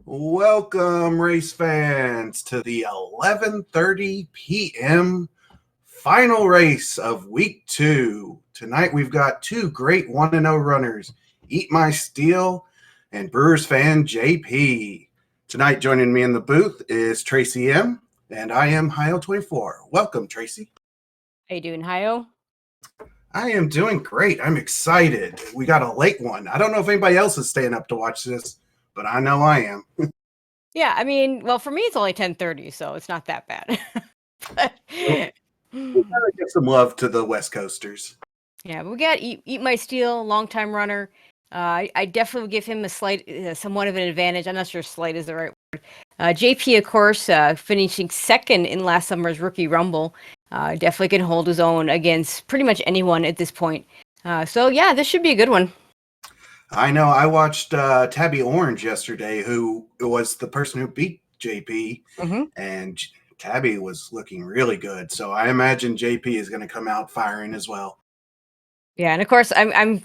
Welcome, race fans, to the 11:30 p.m. final race of week 2. Tonight we've got two great 1-0 runners, EatMySteel and BrewersFanJP. Tonight joining me in the booth is Tracy M, and I am Hio24. Welcome, Tracy. How you doing, Hio? I am doing great. I'm excited. We got a late one. I don't know if anybody else is staying up to watch this, but I know I am. Yeah, I mean, well, for me, it's only 10:30, so it's not that bad. We'll gotta give some love to the West Coasters. Yeah, but we got EatMySteel, longtime runner. I definitely would give him a slight, somewhat of an advantage. I'm not sure slight is the right word. JP, of course, finishing second in last summer's Rookie Rumble. Definitely can hold his own against pretty much anyone at this point. So, yeah, this should be a good one. I know. I watched Tabby Orange yesterday, who was the person who beat JP, and Tabby was looking really good. So I imagine JP is going to come out firing as well. Yeah, and of course, I'm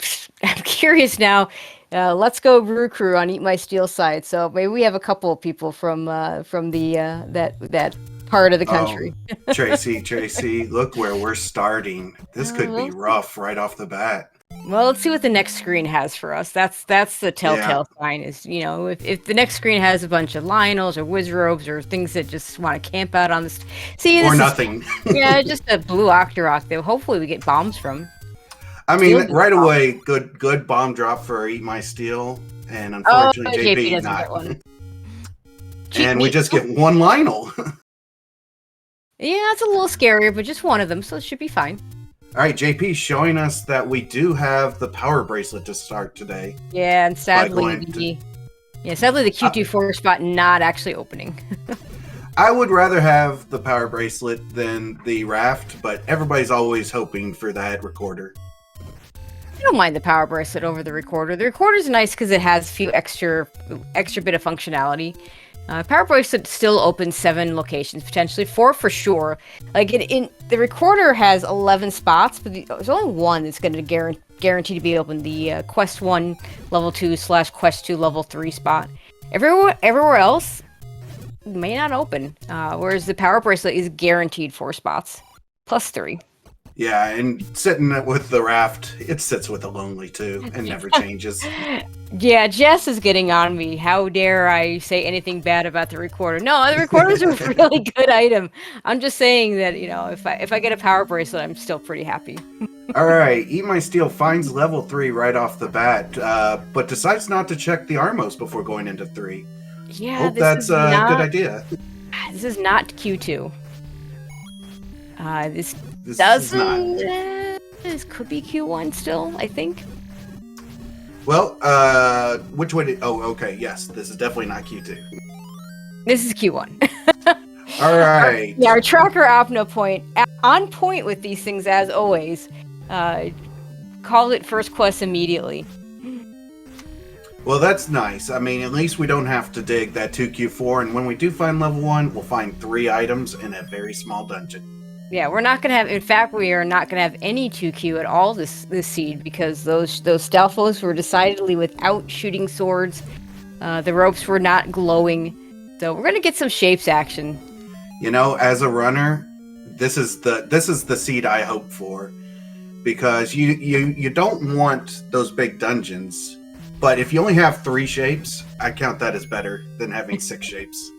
curious now. Let's go Brew Crew on EatMySteel side. So maybe we have a couple of people from the that part of the country. Oh, Tracy, look where we're starting. This could be rough right off the bat. Well, let's see what the next screen has for us. That's the telltale sign. Is if the next screen has a bunch of Lionels or Wizrobes or things that just want to camp out on this. Nothing. Just a blue Octorok that hopefully we get bombs from. I mean, right away, good bomb drop for EatMySteel, and unfortunately, JP doesn't get one. And we just get one Lionel. Yeah, it's a little scarier, but just one of them, so it should be fine. All right, JP showing us that we do have the power bracelet to start today. Yeah, and sadly, the Q24 spot not actually opening. I would rather have the power bracelet than the raft, but everybody's always hoping for that recorder. I don't mind the power bracelet over the recorder. The recorder's nice because it has a few extra bit of functionality. Power bracelet still opens 7 locations, potentially 4 for sure. Like in the recorder has 11 spots, but there's only one that's going to guarantee to be open. The Quest 1 Level 2 / Quest 2 Level 3 spot. Everywhere else may not open. Whereas the power bracelet is guaranteed 4 spots plus 3. Yeah, and sitting with the raft, it sits with the lonely too and never changes. Yeah, Jess is getting on me. How dare I say anything bad about the recorder? No, the recorder's a really good item. I'm just saying that, if I get a power bracelet, I'm still pretty happy. All right, EatMySteel finds level 3 right off the bat, but decides not to check the Armos before going into 3. Yeah, hope that's a good idea. This is not Q2. This could be Q1 still, I think. Well, which way okay, yes, this is definitely not Q2. This is Q1. All right. Our tracker Opno point, on point with these things as always. Call it first quest immediately. Well, that's nice. I mean, at least we don't have to dig that 2Q4, and when we do find level 1, we'll find 3 items in a very small dungeon. Yeah, we're not going to have... In fact, we are not going to have any 2Q at all this seed, because those Stalfos were decidedly without shooting swords. The ropes were not glowing. So we're going to get some shapes action. As a runner, this is the seed I hope for. Because you don't want those big dungeons. But if you only have 3 shapes, I count that as better than having 6 shapes.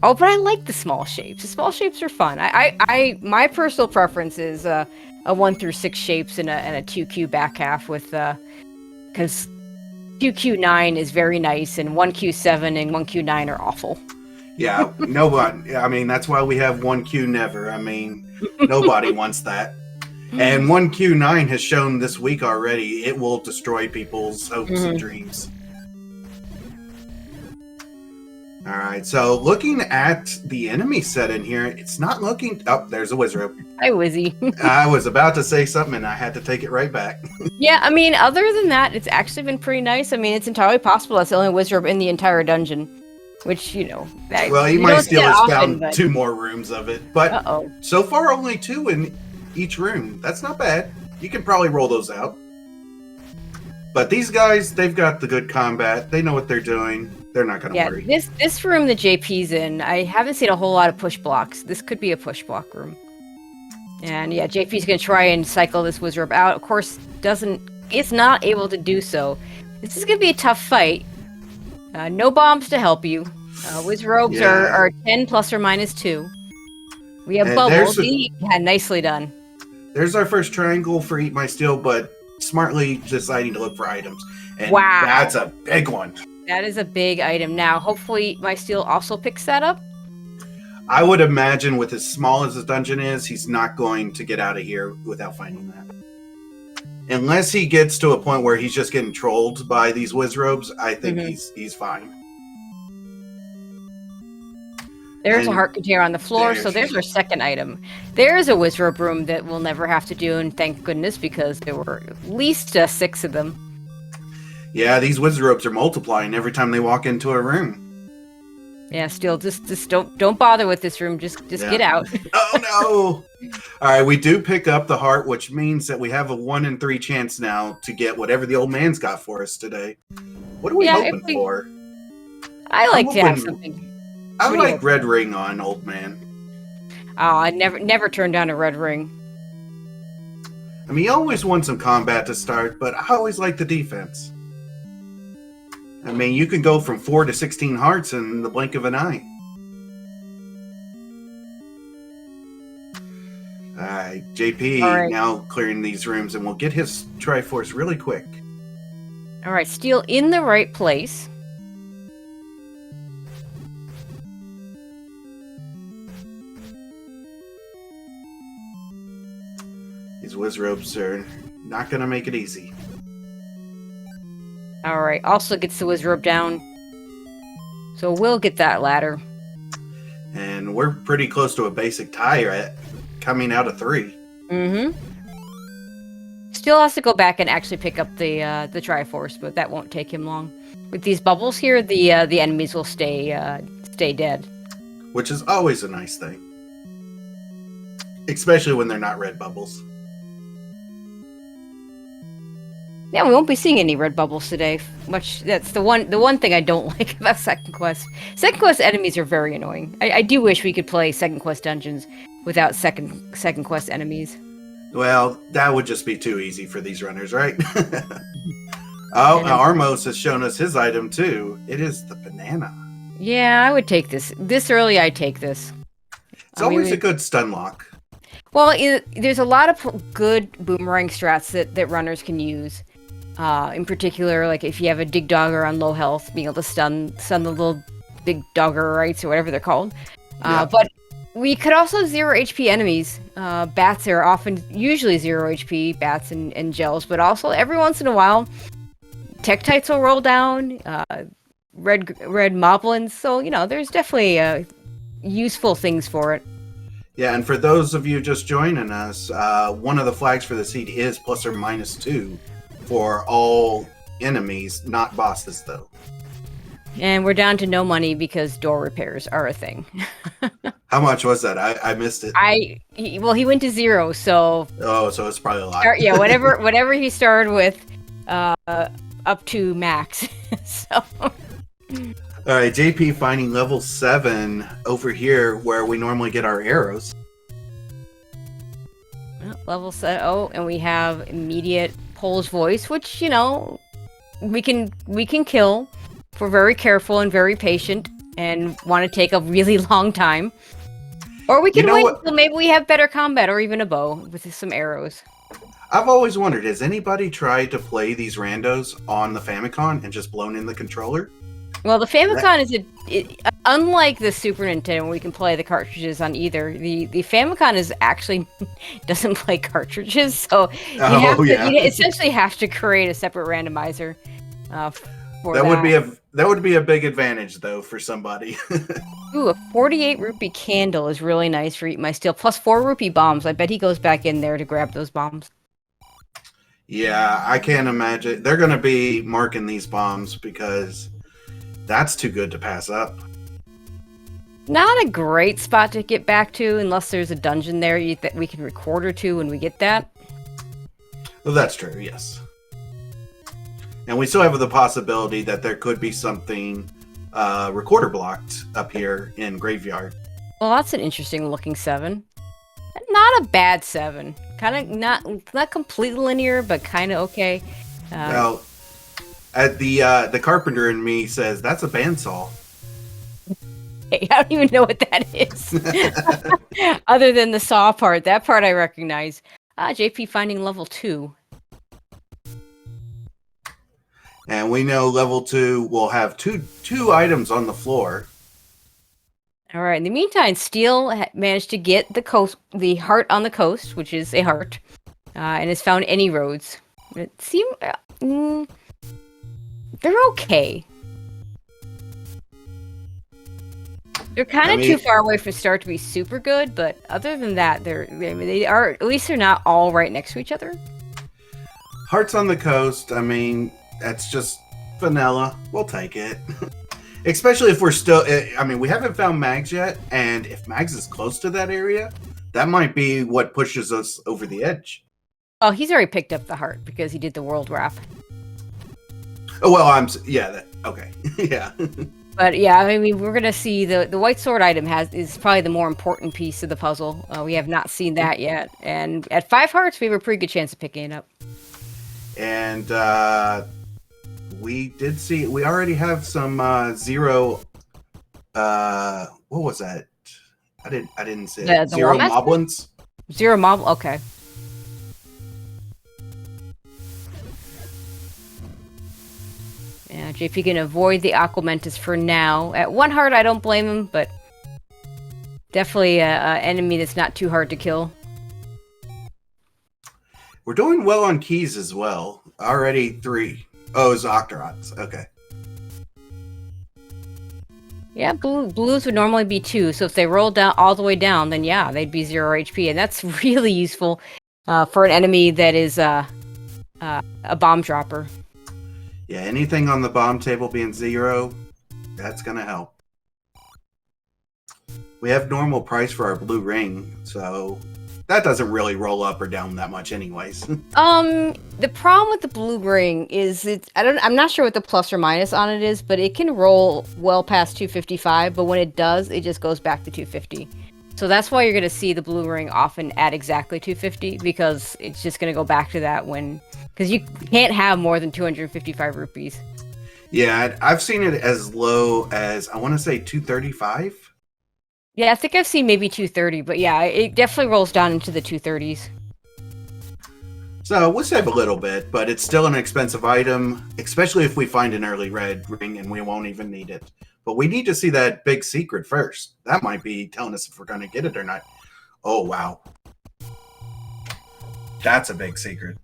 Oh, but I like the small shapes. The small shapes are fun. My personal preference is a 1 through 6 shapes and a 2Q back half with because 2Q9 is very nice and 1Q7 and 1Q9 are awful. Yeah, nobody. I mean, that's why we have 1Q never. I mean, nobody wants that. And 1Q9 has shown this week already it will destroy people's hopes and dreams. All right, so looking at the enemy set in here, it's not looking... Oh, there's a Wizrobe. Hi, Wizzy. I was about to say something, and I had to take it right back. Yeah, I mean, other than that, it's actually been pretty nice. I mean, it's entirely possible that's the only Wizrobe in the entire dungeon, which, Well, EatMySteel has found 2 more rooms of it, but so far only 2 in each room. That's not bad. You can probably roll those out. But these guys, they've got the good combat. They know what they're doing. They're not going to worry. This room that JP's in, I haven't seen a whole lot of push blocks. This could be a push block room. And yeah, JP's going to try and cycle this Wizrobe out. Of course, is not able to do so. This is going to be a tough fight. No bombs to help you. Wizrobes are 10 plus or minus 2. We have bubbles. Nicely done. There's our first triangle for EatMySteel, but smartly deciding to look for items. And wow. That's a big one. That is a big item. Now, hopefully, EatMySteel also picks that up. I would imagine with as small as this dungeon is, he's not going to get out of here without finding that. Unless he gets to a point where he's just getting trolled by these Wizrobes, I think he's fine. There's a heart container on the floor, so there's our second item. There's a Wizrobe room that we'll never have to do, and thank goodness, because there were at least 6 of them. Yeah, these Wizrobes are multiplying every time they walk into a room. Yeah, still, just don't bother with this room. Just get out. Oh no! All right, we do pick up the heart, which means that we have a 1 in 3 chance now to get whatever the old man's got for us today. What are we hoping for? I like to have something. I like red ring on old man. Oh, I never turned down a red ring. I mean, you always want some combat to start, but I always like the defense. I mean, you can go from 4 to 16 hearts in the blink of an eye. Alright, JP now clearing these rooms, and we'll get his Triforce really quick. Alright, Steel in the right place. These Wizrobes are not going to make it easy. Alright, also gets the Wizrobe down. So we'll get that ladder. And we're pretty close to a basic tie coming out of 3. Still has to go back and actually pick up the Triforce, but that won't take him long. With these bubbles here, the enemies will stay dead. Which is always a nice thing. Especially when they're not red bubbles. Yeah, we won't be seeing any red bubbles today. That's the one thing I don't like about Second Quest. Second Quest enemies are very annoying. I do wish we could play Second Quest dungeons without Second Quest enemies. Well, that would just be too easy for these runners, right? Oh, Armos has shown us his item too. It is the banana. Yeah, I would take this. This early, I'd take this. It's always a good stun lock. Well, there's a lot of good boomerang strats that runners can use. In particular, like if you have a dig dogger on low health, being able to stun the little big dogger rights or whatever they're called. But we could also 0 HP enemies. Bats are usually 0 HP, bats and gels, but also every once in a while, Tektites will roll down, red moblins. So, there's definitely useful things for it. Yeah, and for those of you just joining us, one of the flags for the seed is plus or minus 2 for all enemies, not bosses, though. And we're down to no money because door repairs are a thing. How much was that? I missed it. He went to 0, so... Oh, so it's probably a lot. Yeah, whatever he started with, up to max. So... All right, JP finding level 7 over here where we normally get our arrows. Level 7. Oh, and we have immediate Pole's Voice, which, we can kill if we're very careful and very patient and want to take a really long time. Or we can wait until maybe we have better combat or even a bow with some arrows. I've always wondered, has anybody tried to play these randos on the Famicom and just blown in the controller? Well, the Famicom is unlike the Super Nintendo, we can play the cartridges on either. The Famicom actually doesn't play cartridges, so you essentially have to create a separate randomizer for that. That would be a big advantage, though, for somebody. Ooh, a 48 rupee candle is really nice for EatMySteel. Plus 4 rupee bombs. I bet he goes back in there to grab those bombs. Yeah, I can't imagine. They're going to be marking these bombs because that's too good to pass up. Not a great spot to get back to unless there's a dungeon there that we can record or two when we get that. Well, that's true, yes. And we still have the possibility that there could be something recorder blocked up here in Graveyard. Well, that's an interesting looking 7. Not a bad 7. Kind of not completely linear, but kind of okay. Well, the carpenter in me says that's a bandsaw. I don't even know what that is. Other than the saw part, that part I recognize. JP finding level 2. And we know level 2 will have two items on the floor. All right. In the meantime, Steel managed to get the heart on the coast, which is a heart, and has found any roads. It seems they're okay. They're kind of too far away from start to be super good, but other than that, they are at least they're not all right next to each other. Hearts on the coast. I mean, that's just vanilla. We'll take it. Especially if we're still... I mean, we haven't found Mags yet, and if Mags is close to that area, that might be what pushes us over the edge. Oh, he's already picked up the heart because he did the world wrap. Oh, well, okay. Yeah. But yeah, I mean, we're going to see the white sword item is probably the more important piece of the puzzle. We have not seen that yet. And at 5 hearts, we have a pretty good chance of picking it up. And we already have some 0 what was that? I didn't say it. 0 moblins. 0 mob, okay. Yeah, JP can avoid the Aquamentus for now. At 1 heart, I don't blame him, but definitely an enemy that's not too hard to kill. We're doing well on keys as well. Already 3. Oh, it's Octorots. Okay. Yeah, blues would normally be 2, so if they roll down all the way down, then yeah, they'd be 0 HP, and that's really useful for an enemy that is a bomb dropper. Yeah, anything on the bomb table being 0, that's gonna help. We have normal price for our blue ring, so that doesn't really roll up or down that much anyways. The problem with the blue ring is I'm not sure what the plus or minus on it is, but it can roll well past 255, but when it does, it just goes back to 250. So that's why you're going to see the blue ring often at exactly 250, because it's just going to go back to that because you can't have more than 255 rupees. Yeah, I've seen it as low as, I want to say 235. Yeah, I think I've seen maybe 230, but yeah, it definitely rolls down into the 230s. So we'll save a little bit, but it's still an expensive item, especially if we find an early red ring and we won't even need it. But we need to see that big secret first. That might be telling us if we're going to get it or not. Oh, wow. That's a big secret.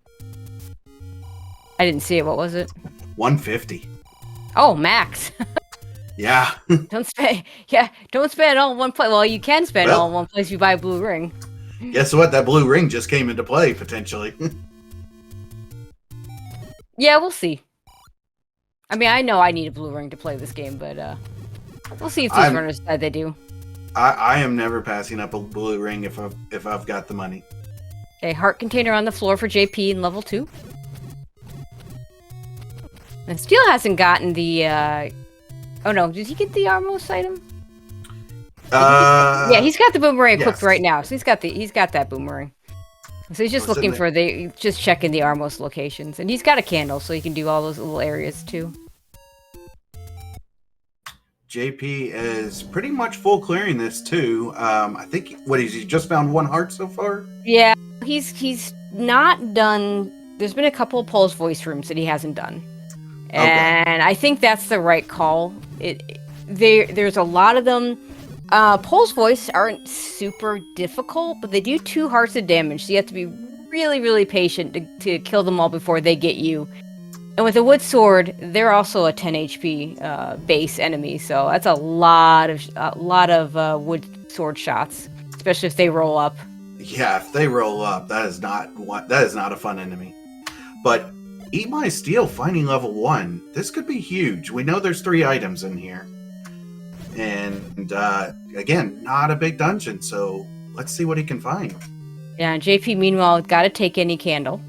I didn't see it. What was it? 150. Oh, max. Yeah. Don't spend it all in one place. Well, you can spend it all in one place if you buy a blue ring. Guess what? That blue ring just came into play, potentially. Yeah, we'll see. I mean, I know I need a blue ring to play this game, but we'll see if these runners decide they do. I am never passing up a blue ring if I've got the money. A heart container on the floor for JP in level 2. And Steel hasn't gotten the... Oh no, did he get the Armos item? Yeah, he's got the boomerang equipped right now, so he's got that boomerang. So he's just looking for just checking the Armos locations, and he's got a candle, so he can do all those little areas too. JP is pretty much full clearing this too. I think he just found 1 heart so far? Yeah, he's not done. There's been a couple of Pole's voice rooms that he hasn't done. And I think that's the right call. There's a lot of them. Pole's voice aren't super difficult, but they do 2 hearts of damage, so you have to be really, really patient to kill them all before they get you. And with a wood sword, they're also a 10 HP base enemy, so that's a lot of wood sword shots, especially if they roll up. Yeah, if they roll up, that is not a fun enemy. But EatMySteel finding level 1. This could be huge. We know there's 3 items in here. And again, not a big dungeon, so let's see what he can find. Yeah, JP meanwhile got to take any candle.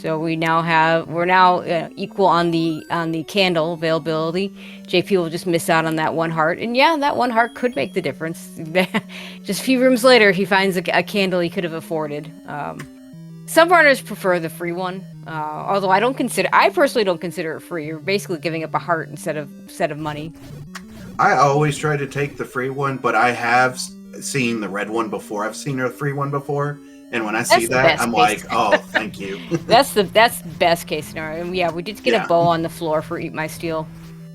So we're now equal on the candle availability. JP will just miss out on that 1 heart, and yeah, that 1 heart could make the difference. Just a few rooms later, he finds a candle he could have afforded. Some runners prefer the free one, although I personally don't consider it free. You're basically giving up a heart instead of money. I always try to take the free one, but I have seen the red one before. I've seen a free one before. And when I see that, I'm like, oh, thank you. That's the best case scenario. And yeah, we did get a bow on the floor for EatMySteel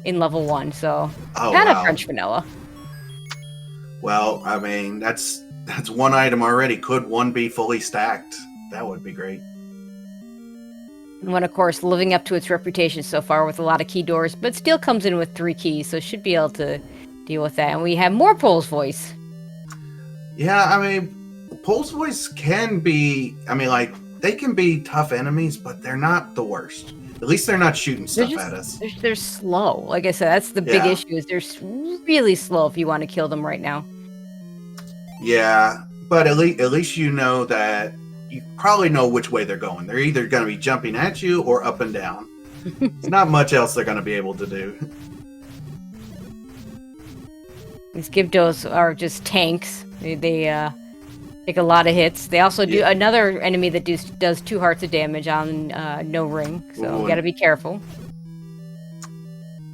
in level 1, so kind of French vanilla. Well, I mean, that's 1 item already. Could 1 be fully stacked? That would be great. And one, of course, living up to its reputation so far with a lot of key doors, but still comes in with 3 keys, so should be able to deal with that. And we have more Pole's Voice. Yeah, I mean, Pole's Voice can be, they can be tough enemies, but they're not the worst. At least they're not shooting stuff at us. They're slow. Like I said, that's the big issue, is they're really slow if you want to kill them right now. Yeah, but at least you know that you probably know which way they're going. They're either going to be jumping at you or up and down. There's not much else they're going to be able to do. These Gyvdos are just tanks. They take a lot of hits. They also do another enemy that does 2 hearts of damage on no ring, so you got to be careful.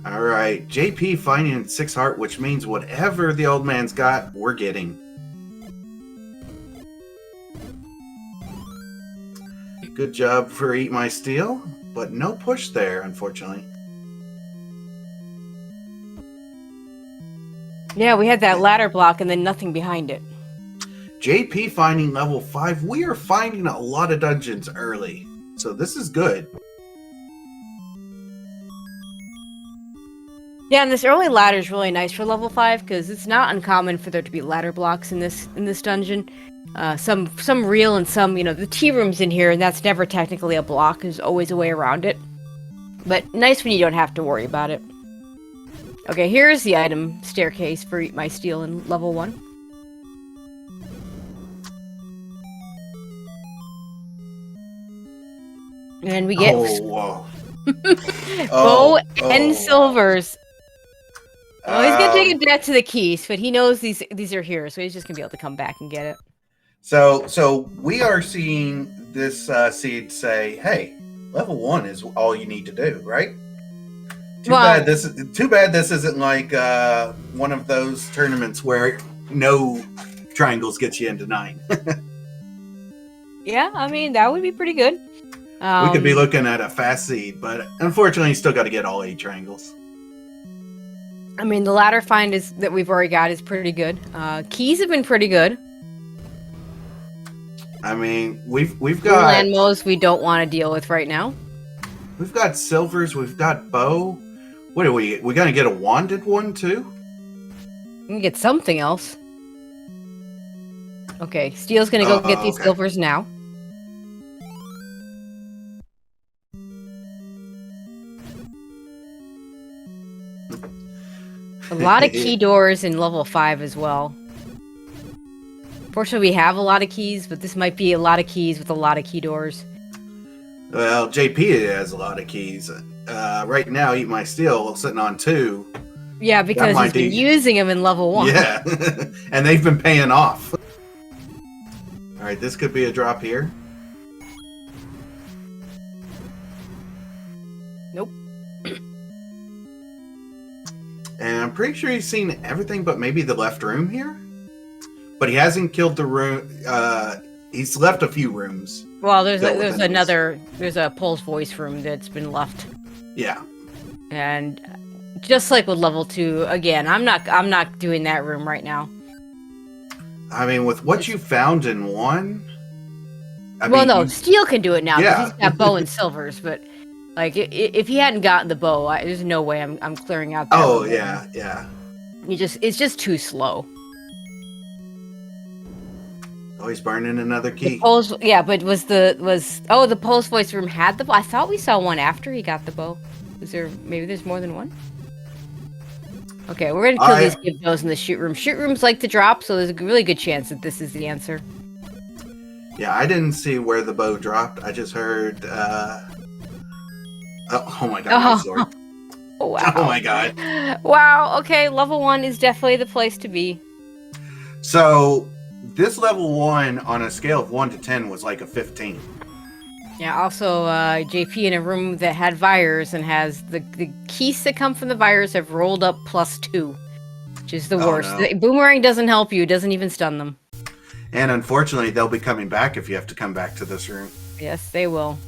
All right, JP finding 6 heart, which means whatever the old man's got, we're getting. Good job for EatMySteel, but no push there, unfortunately. Yeah, we had that ladder block and then nothing behind it. JP finding level 5. We are finding a lot of dungeons early, so this is good. Yeah, and this early ladder is really nice for level 5 because it's not uncommon for there to be ladder blocks in this dungeon. Some real and some, the tea room's in here, and that's never technically a block. There's always a way around it. But nice when you don't have to worry about it. Okay, here's the item staircase for EatMySteel in level 1. And we get bow and silvers. Well, he's gonna take it back to the keys, but he knows these are here, so he's just gonna be able to come back and get it. So we are seeing this seed say, "Hey, level 1 is all you need to do," right? Too bad this isn't like one of those tournaments where no triangles get you into 9. Yeah, I mean that would be pretty good. We could be looking at a fast seed, but unfortunately, you still got to get all 8 triangles. I mean, the ladder find that we've already got is pretty good. Keys have been pretty good. I mean, we've got land mows we don't want to deal with right now. We've got silvers. We've got bow. What are we gonna get a wanded one too? We can get something else. Okay, Steel's gonna go get these silvers now. A lot of key doors in level 5 as well. Fortunately, we have a lot of keys, but this might be a lot of keys with a lot of key doors. Well, JP has a lot of keys. Right now, EatMySteel sitting on 2. Yeah, because he's been using them in level 1. Yeah, and they've been paying off. All right, this could be a drop here. Nope. And I'm pretty sure he's seen everything but maybe the left room here. But he hasn't killed the room. He's left a few rooms. Well, there's a Pole's Voice room that's been left. Yeah. And just like with level 2, again, I'm not doing that room right now. I mean, with what you found in 1. Steel can do it now because Yeah. he's got bow and silvers, but like if he hadn't gotten the bow, there's no way I'm clearing out that. Oh, room. yeah. It's just too slow. Oh, he's burning another key. But the Pole's Voice room had the bow? I thought we saw one after he got the bow. Maybe there's more than one? Okay, we're gonna kill these Gyvdos in the shoot room. Shoot rooms like to drop, so there's a really good chance that this is the answer. Yeah, I didn't see where the bow dropped. I just heard. Oh my god, my sword. Oh, wow. Oh my god. Wow, okay, level 1 is definitely the place to be. So, this level 1 on a scale of 1 to 10 was like a 15. Yeah, also, JP in a room that had virus and has the keys that come from the virus have rolled up +2, which is the worst. No. The boomerang doesn't help you, it doesn't even stun them. And unfortunately, they'll be coming back if you have to come back to this room. Yes, they will.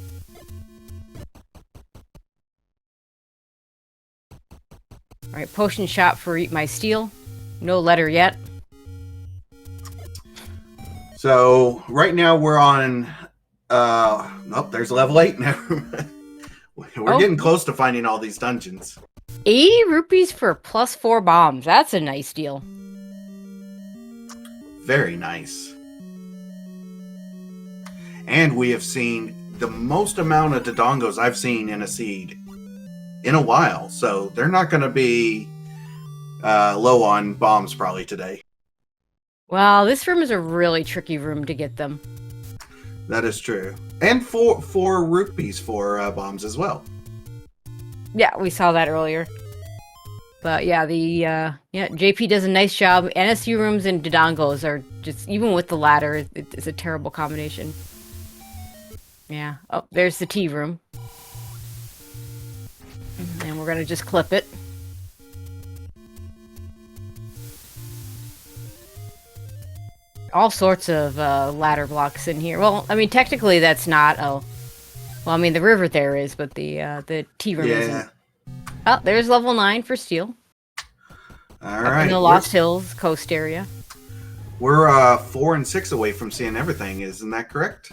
Alright, potion shop for EatMySteel. No letter yet. So, right now we're on... oh, there's level 8 now. We're getting close to finding all these dungeons. 80 rupees for +4 bombs. That's a nice deal. Very nice. And we have seen the most amount of Dodongos I've seen in a seed in a while. So they're not going to be low on bombs probably today. Well, this room is a really tricky room to get them. That is true. And four rupees for bombs as well. Yeah, we saw that earlier. But yeah, JP does a nice job. NSU rooms and Dodongos are just, even with the ladder, it's a terrible combination. Yeah. Oh, there's the tea room. And we're gonna just clip it. All sorts of ladder blocks in here. Well, I mean, technically that's not. Oh, well, I mean the river there is, but the tea room isn't. Oh, there's level 9 for steel. All right. In the Lost Hills coast area. We're 4 and 6 away from seeing everything. Isn't that correct?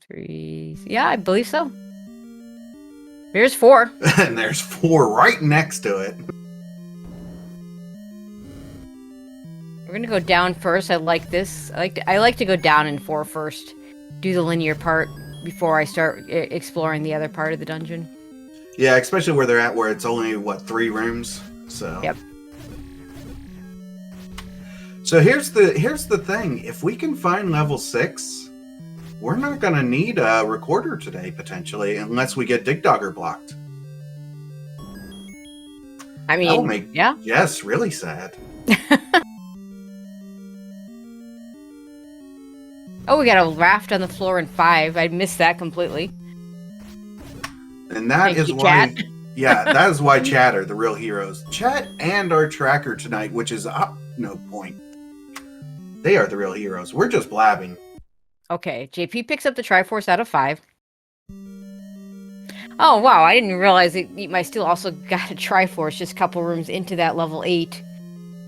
3. Yeah, I believe so. There's 4. And there's 4 right next to it. We're gonna go down first. I like this. I like to go down in 4 first. Do the linear part before I start exploring the other part of the dungeon. Yeah, especially where they're at, where it's only, what, 3 rooms? So. Yep. So here's the thing. If we can find level 6, we're not going to need a recorder today, potentially, unless we get Dig Dogger blocked. I mean, that will make, yeah. Yes, really sad. Oh, we got a raft on the floor in 5. I missed that completely. And that is why, yeah, that is why Chat are the real heroes. Chat and our tracker tonight, which is up no point. They are the real heroes. We're just blabbing. Okay, JP picks up the Triforce out of 5. Oh, wow, I didn't realize that EatMySteel also got a Triforce just a couple rooms into that level 8.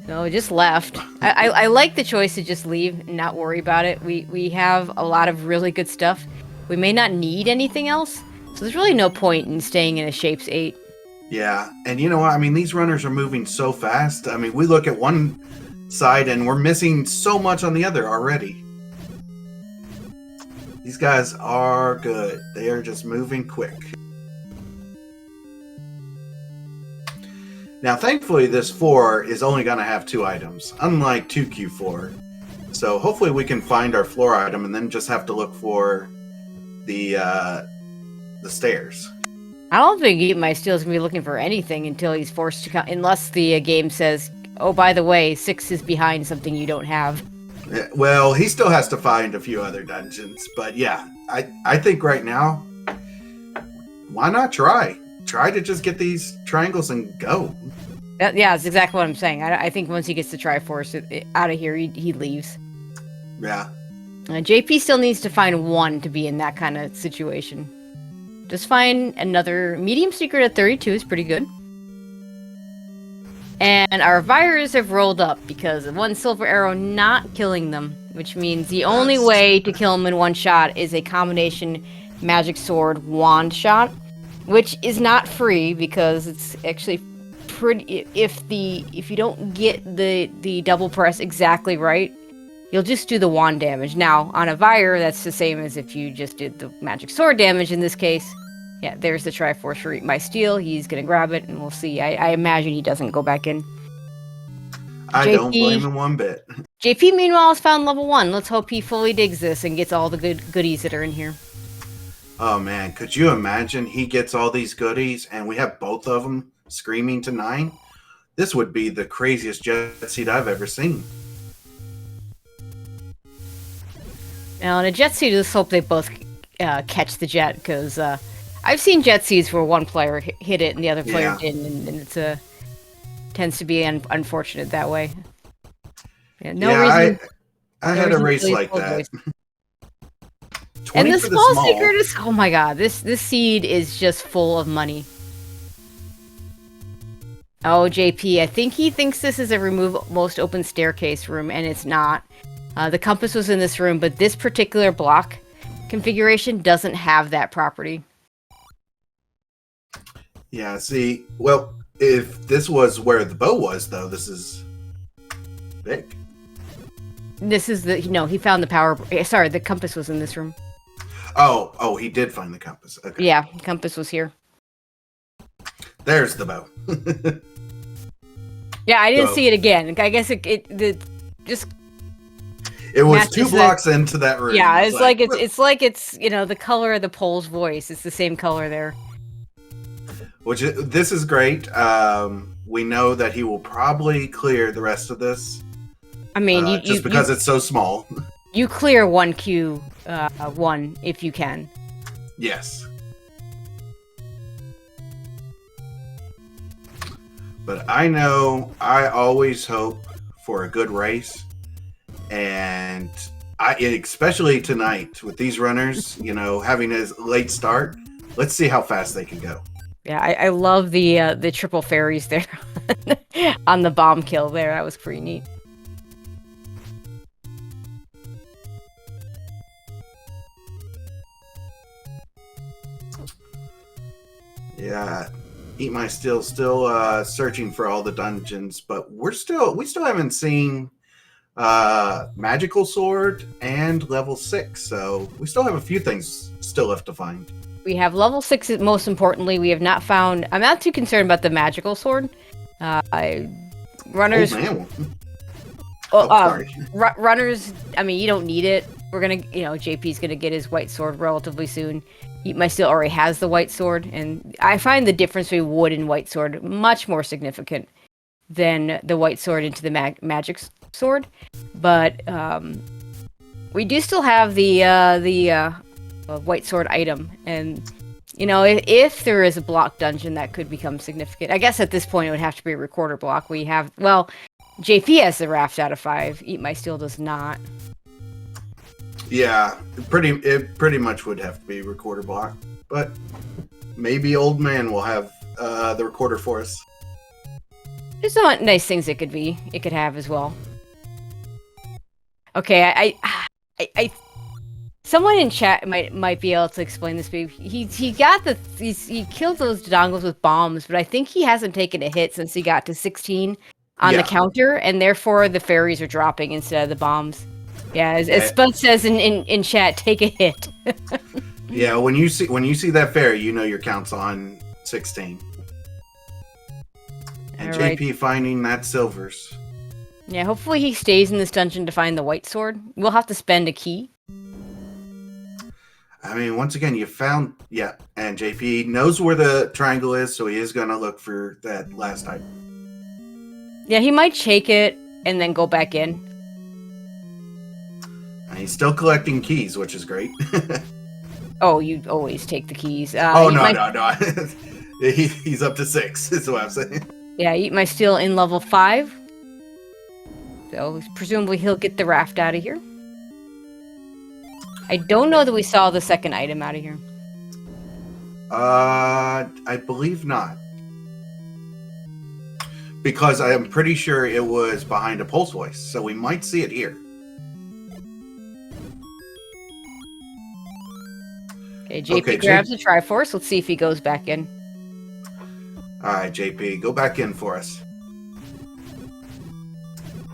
No, it just left. I like the choice to just leave and not worry about it. We have a lot of really good stuff. We may not need anything else, so there's really no point in staying in a Shapes 8. Yeah, and you know what? I mean, these runners are moving so fast. I mean, we look at one side and we're missing so much on the other already. These guys are good. They are just moving quick. Now, thankfully, this 4 is only going to have 2 items, unlike 2Q4. So hopefully we can find our floor item and then just have to look for the stairs. I don't think EatMySteel is going to be looking for anything until he's forced to come, unless the game says, oh, by the way, 6 is behind something you don't have. Well, he still has to find a few other dungeons. But yeah, I think right now, why not try? Try to just get these triangles and go. Yeah, that's exactly what I'm saying. I think once he gets the Triforce out of here, he leaves. Yeah. JP still needs to find 1 to be in that kind of situation. Just find another medium secret at 32 is pretty good. And our virus have rolled up because of 1 silver arrow not killing them, which means the only way to kill them in 1 shot is a combination magic sword wand shot, which is not free because it's actually pretty. If you don't get the double press exactly right, you'll just do the wand damage. Now on a Vire, that's the same as if you just did the magic sword damage in this case. Yeah, there's the Triforce for EatMySteel. He's gonna grab it, and we'll see. I imagine he doesn't go back in. I don't blame him one bit. JP, meanwhile, has found level 1. Let's hope he fully digs this and gets all the goodies that are in here. Oh, man. Could you imagine he gets all these goodies and we have both of them screaming to 9? This would be the craziest jet seed I've ever seen. Now, in a jet seed, let's hope they both catch the jet, because I've seen jet seeds where one player hit it and the other player didn't, and it's tends to be unfortunate that way. Yeah, reason. I had a race like that. And the small secret is, oh my god, this seed is just full of money. Oh, JP, I think he thinks this is a remove most open staircase room, and it's not. The compass was in this room, but this particular block configuration doesn't have that property. Yeah, see, well, if this was where the bow was, though, this is big. This is he found the power. Sorry, the compass was in this room. Oh, he did find the compass. Okay. Yeah, the compass was here. There's the bow. Yeah, I didn't see it again. I guess it was 2 blocks into that room. Yeah, it's like it's the color of the pole's voice. It's the same color there. This is great. We know that he will probably clear the rest of this. I mean, because it's so small. You clear 1Q1 if you can. Yes. But I know I always hope for a good race, and especially tonight with these runners, having a late start. Let's see how fast they can go. Yeah, I love the triple fairies there on the bomb kill there. That was pretty neat. Yeah, EatMySteel still searching for all the dungeons, but we still haven't seen magical sword and level 6, so we still have a few things still left to find. We have level 6. Most importantly, we have not found. I'm not too concerned about the magical sword. Runners. Runners. I mean, you don't need it. We're gonna, JP's gonna get his white sword relatively soon. EatMySteel already has the white sword, and I find the difference between wood and white sword much more significant than the white sword into the magic sword. But we do still have the white sword item, and if there is a block dungeon that could become significant, I guess at this point it would have to be a recorder block. JP has the raft out of 5. EatMySteel does not. Yeah, it pretty much would have to be a recorder block, but maybe Old Man will have the recorder for us. There's some nice things it could have as well. Okay, I someone in chat might be able to explain this. But he killed those dongles with bombs, but I think he hasn't taken a hit since he got to 16 on the counter, and therefore the fairies are dropping instead of the bombs. Yeah, as Spud says in chat, take a hit. Yeah, when you see that fairy, your count's on 16. And all JP right. finding that silvers. Yeah, hopefully he stays in this dungeon to find the white sword. We'll have to spend a key. I mean, once again, you found... Yeah, and JP knows where the triangle is, so he is going to look for that last item. Yeah, he might shake it and then go back in. And he's still collecting keys, which is great. Oh, you always take the keys. No. He's up to 6, is what I'm saying. Yeah, EatMySteel in level 5. So, presumably he'll get the raft out of here. I don't know that we saw the second item out of here. I believe not. Because I am pretty sure it was behind a pulse voice, so we might see it here. Okay, JP grabs the Triforce. Let's see if he goes back in. Alright, JP, go back in for us.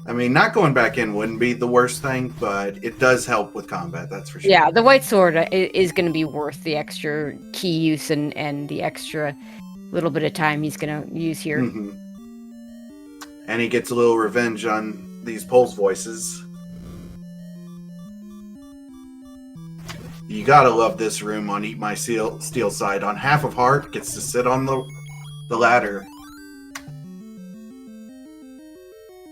I mean, not going back in wouldn't be the worst thing, but it does help with combat, that's for sure. Yeah, the white sword is going to be worth the extra key use and the extra little bit of time he's going to use here. Mm-hmm. And he gets a little revenge on these Poles voices. You gotta love this room on EatMySteel side. On half of heart, gets to sit on the ladder.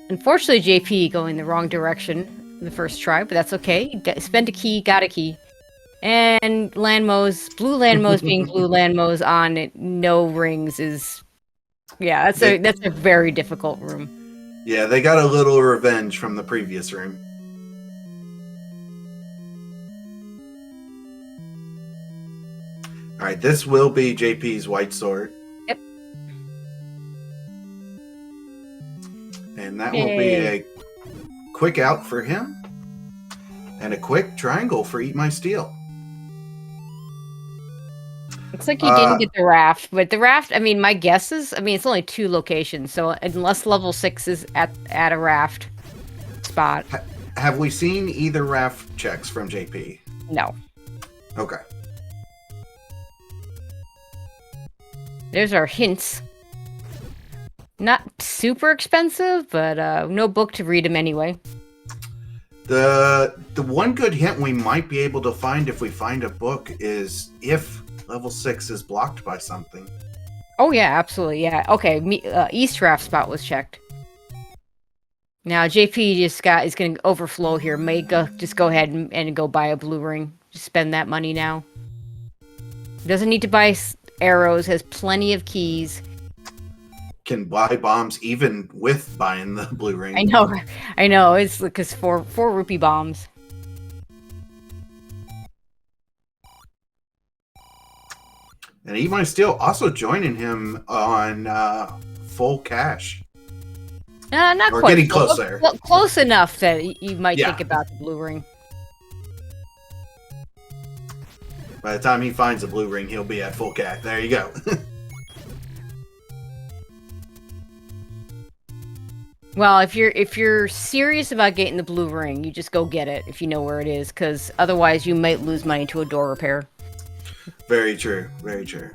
Unfortunately, JP going the wrong direction in the first try, but that's okay. Spend a key, got a key. And Landmos, blue Landmos being blue Landmos on it, no rings is... Yeah, that's a very difficult room. Yeah, they got a little revenge from the previous room. Alright, this will be JP's white sword. Yep. And that will be a quick out for him. And a quick triangle for EatMySteel. Looks like you didn't get the raft, but the raft, I mean, my guess is, I mean, it's only 2 locations, so unless level 6 is at a raft spot. Have we seen either raft checks from JP? No. Okay. There's our hints. Not super expensive, but no book to read them anyway. The one good hint we might be able to find if we find a book is if level 6 is blocked by something. Oh yeah, absolutely, yeah. Okay, East raft spot was checked. Now JP is going to overflow here. Just go ahead and go buy a blue ring. Just spend that money now. Doesn't need to buy arrows, has plenty of keys. Can buy bombs even with buying the blue ring. I know. It's because 4 rupee bombs. And EatMySteel also joining him on full cash. Not or quite. Getting close there. Close enough that you might think about the blue ring. By the time he finds a blue ring, he'll be at full cash. There you go. Well, if you're serious about getting the blue ring, you just go get it if you know where it is, because otherwise you might lose money to a door repair. Very true. Very true.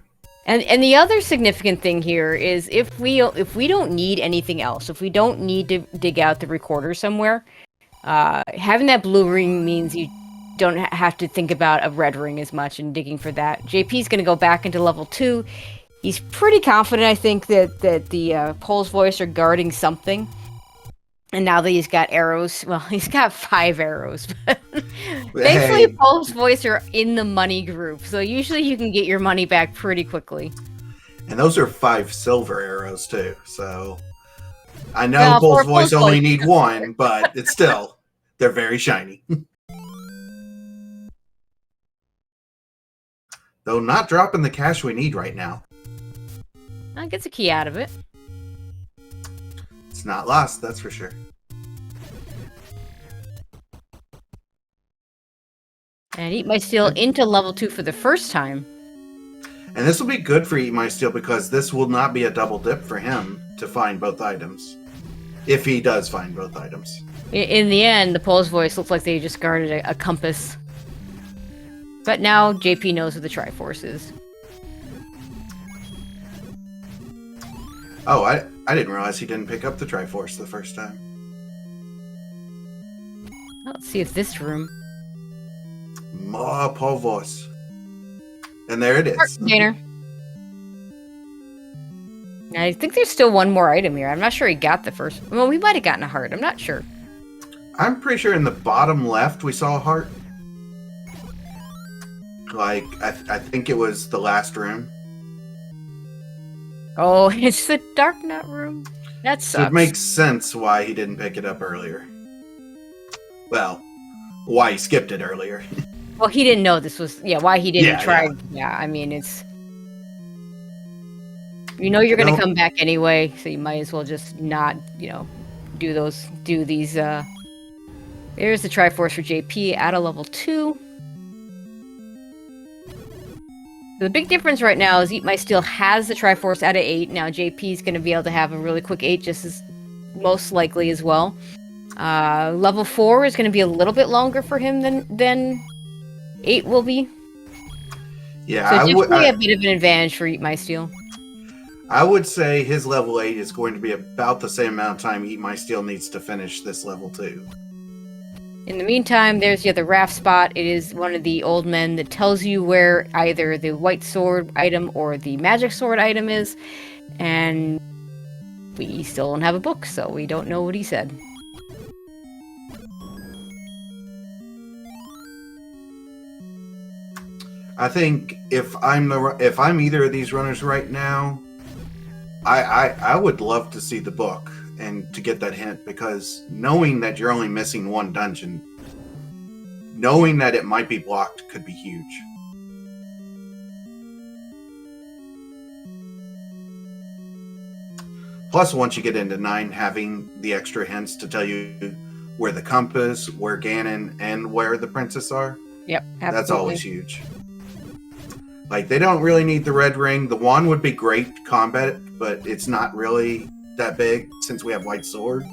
And the other significant thing here is if we don't need anything else, if we don't need to dig out the recorder somewhere, having that blue ring means you don't have to think about a red ring as much and digging for that. JP's going to go back into level 2. He's pretty confident, I think, that the Pole's voice are guarding something. And now that he's got arrows, well, he's got 5 arrows. Thankfully, Pole's voice are in the money group, so usually you can get your money back pretty quickly. And those are 5 silver arrows too. So I know Pole's voice only need 1, but it's still they're very shiny. Though not dropping the cash we need right now. Gets a key out of it. It's not lost, that's for sure. And EatMySteel into level 2 for the first time. And this will be good for EatMySteel because this will not be a double dip for him to find both items. If he does find both items. In the end, the Pole's voice looks like they just guarded a compass. But now JP knows where the Triforce is. Oh, I didn't realize he didn't pick up the Triforce the first time. Let's see if this room... More Polvos. And there it is. Heart container. I think there's still one more item here. I'm not sure he got the first... Well, we might have gotten a heart. I'm not sure. I'm pretty sure in the bottom left we saw a heart. Like, I think it was the last room. Oh, it's the Dark Knot room. That sucks. So it makes sense why he didn't pick it up earlier. Well, why he skipped it earlier. Well, he didn't know this was... Yeah, why he didn't try... Yeah, I mean, it's... You know you're going to come back anyway, so you might as well just not, do these... There's the Triforce for JP at a level 2. So the big difference right now is EatMySteel has the Triforce at an 8. Now JP's going to be able to have a really quick 8 just as most likely as well. Level 4 is going to be a little bit longer for him than 8 will be. Yeah, so definitely a bit of an advantage for EatMySteel. I would say his level 8 is going to be about the same amount of time EatMySteel needs to finish this level 2. In the meantime, there's the other raft spot. It is one of the old men that tells you where either the white sword item or the magic sword item is. And we still don't have a book, so we don't know what he said. I think if I'm either of these runners right now, I would love to see the book and to get that hint, because knowing that you're only missing one dungeon, knowing that it might be blocked could be huge. Plus, once you get into 9, having the extra hints to tell you where the compass, where Ganon, and where the princess are. Yep, absolutely. That's always huge. Like, they don't really need the red ring. The wand would be great combat, but it's not really that big since we have white sword.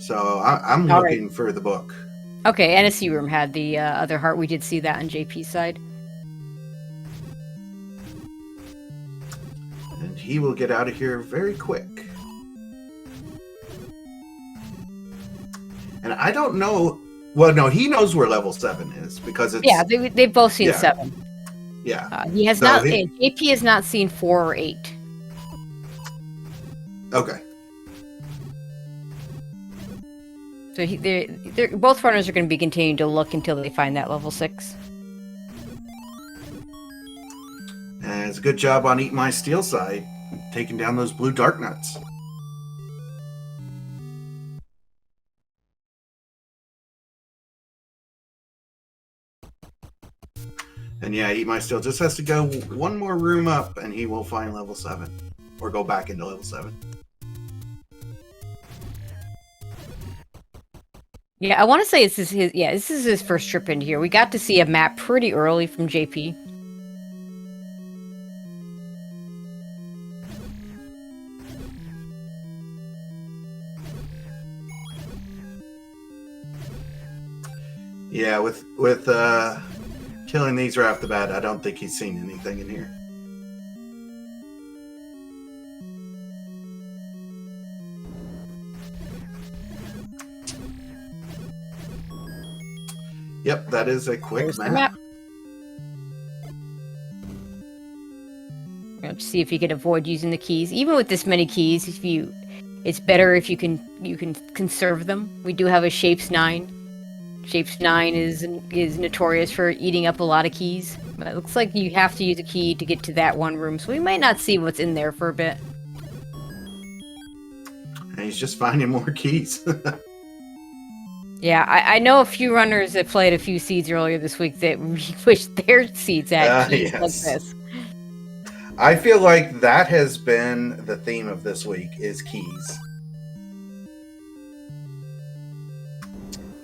So I'm looking for the book. Okay, NSC room had the other heart. We did see that on JP's side. And he will get out of here very quick. And I don't know. Well, no, he knows where level 7 is because it's. Yeah, they've both seen 7. Yeah. He has not. JP has not seen 4 or 8. Okay. So they're both runners are going to be continuing to look until they find that level 6. And it's a good job on EatMySteel side, taking down those blue dark nuts. And yeah, EatMySteel just has to go one more room up, and he will find level 7, or go back into level 7. Yeah, I want to say this is his first trip in here. We got to see a map pretty early from JP. Yeah, with killing these right off the bat, I don't think he's seen anything in here. Yep, that is a quick map. Let's see if you can avoid using the keys. Even with this many keys, it's better if you can conserve them. We do have a Shapes 9. Shapes 9 is notorious for eating up a lot of keys. But it looks like you have to use a key to get to that one room, so we might not see what's in there for a bit. And he's just finding more keys. Yeah, I know a few runners that played a few seeds earlier this week that wish their seeds had keys like this. I feel like that has been the theme of this week, is keys.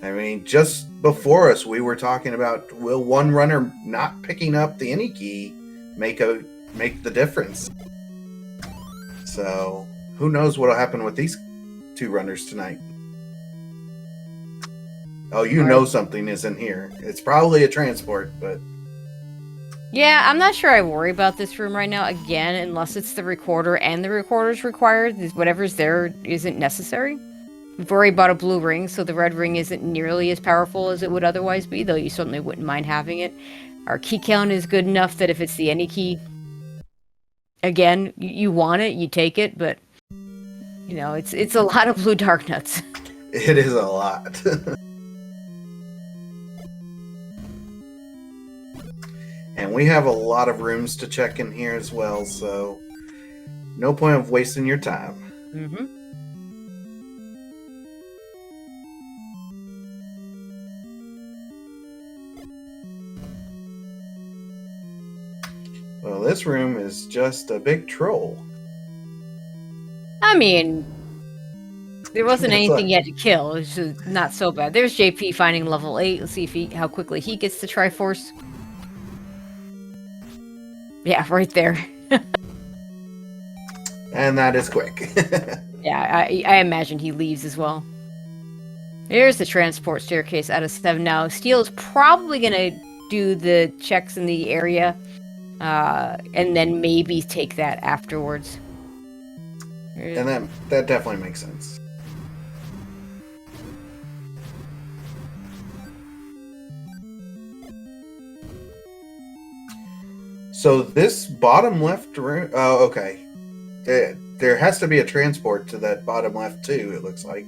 I mean, just before us, we were talking about, will one runner not picking up the any key make the difference? So, who knows what'll happen with these 2 runners tonight? Oh, you know something isn't here. It's probably a transport, but... Yeah, I'm not sure I worry about this room right now, again, unless it's the recorder and the recorder's required. Whatever's there isn't necessary. We've already bought a blue ring, so the red ring isn't nearly as powerful as it would otherwise be, though you certainly wouldn't mind having it. Our key count is good enough that if it's the any key, again, you want it, you take it, but, you know, it's a lot of blue dark nuts. It is a lot. And we have a lot of rooms to check in here as well, so no point of wasting your time. Mm-hmm. Well, this room is just a big troll. I mean, there wasn't anything yet to kill. It was just not so bad. There's JP finding level 8. Let's see how quickly he gets the Triforce. Yeah, right there. And that is quick. Yeah, I imagine he leaves as well. There's the transport staircase out of 7 now. Steel is probably going to do the checks in the area, and then maybe take that afterwards. And that definitely makes sense. So this bottom left room... Oh, okay. There has to be a transport to that bottom left, too, it looks like.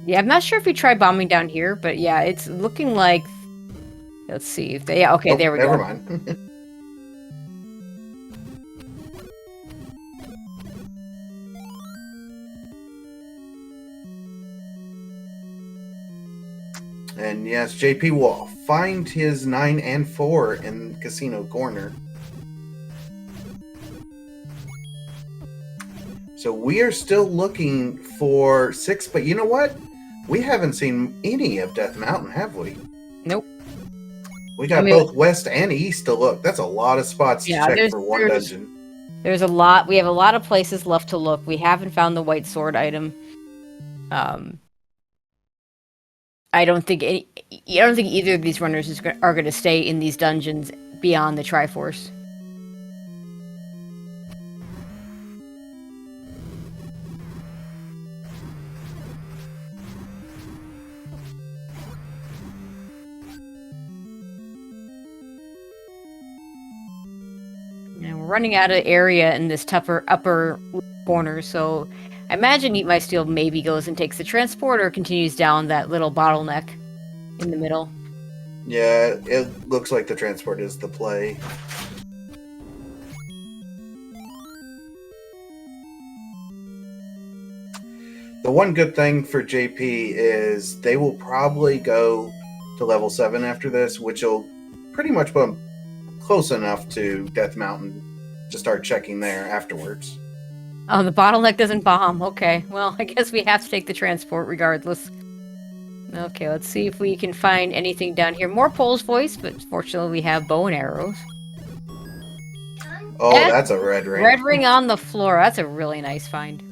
Yeah, I'm not sure if we tried bombing down here, but yeah, it's looking like... Let's see if they... Yeah, okay, there we go. Never mind. And yes, JP will find his 9 and 4 in Casino Corner. So we are still looking for 6, but you know what? We haven't seen any of Death Mountain, have we? Nope. We got both west and east to look. That's a lot of spots to check for one dungeon. There's a lot. We have a lot of places left to look. We haven't found the white sword item. I don't think either of these runners are going to stay in these dungeons beyond the Triforce. And we're running out of area in this upper corner, so I imagine EatMySteel maybe goes and takes the transport or continues down that little bottleneck in the middle. Yeah, it looks like the transport is the play. The one good thing for JP is they will probably go to level 7 after this, which will pretty much put them close enough to Death Mountain to start checking there afterwards. Oh, the bottleneck doesn't bomb. Okay, well, I guess we have to take the transport regardless. Okay, let's see if we can find anything down here. More Pole's voice, but fortunately we have bow and arrows. Oh, that's a red ring. Red ring on the floor. That's a really nice find.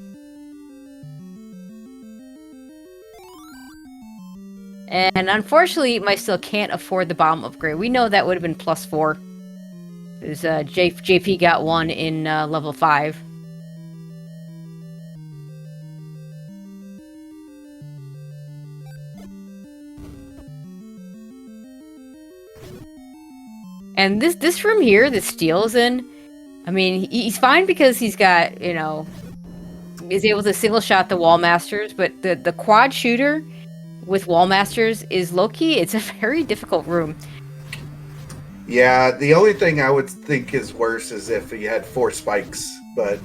And unfortunately, EatMySteel can't afford the bomb upgrade. We know that would have been +4. Because JP got one in level 5. And this room here that Steel's in, I mean, he's fine because he's got, you know, is able to single shot the wall masters, but the quad shooter with wall masters is low-key, it's a very difficult room. Yeah, the only thing I would think is worse is if you had 4 spikes, but...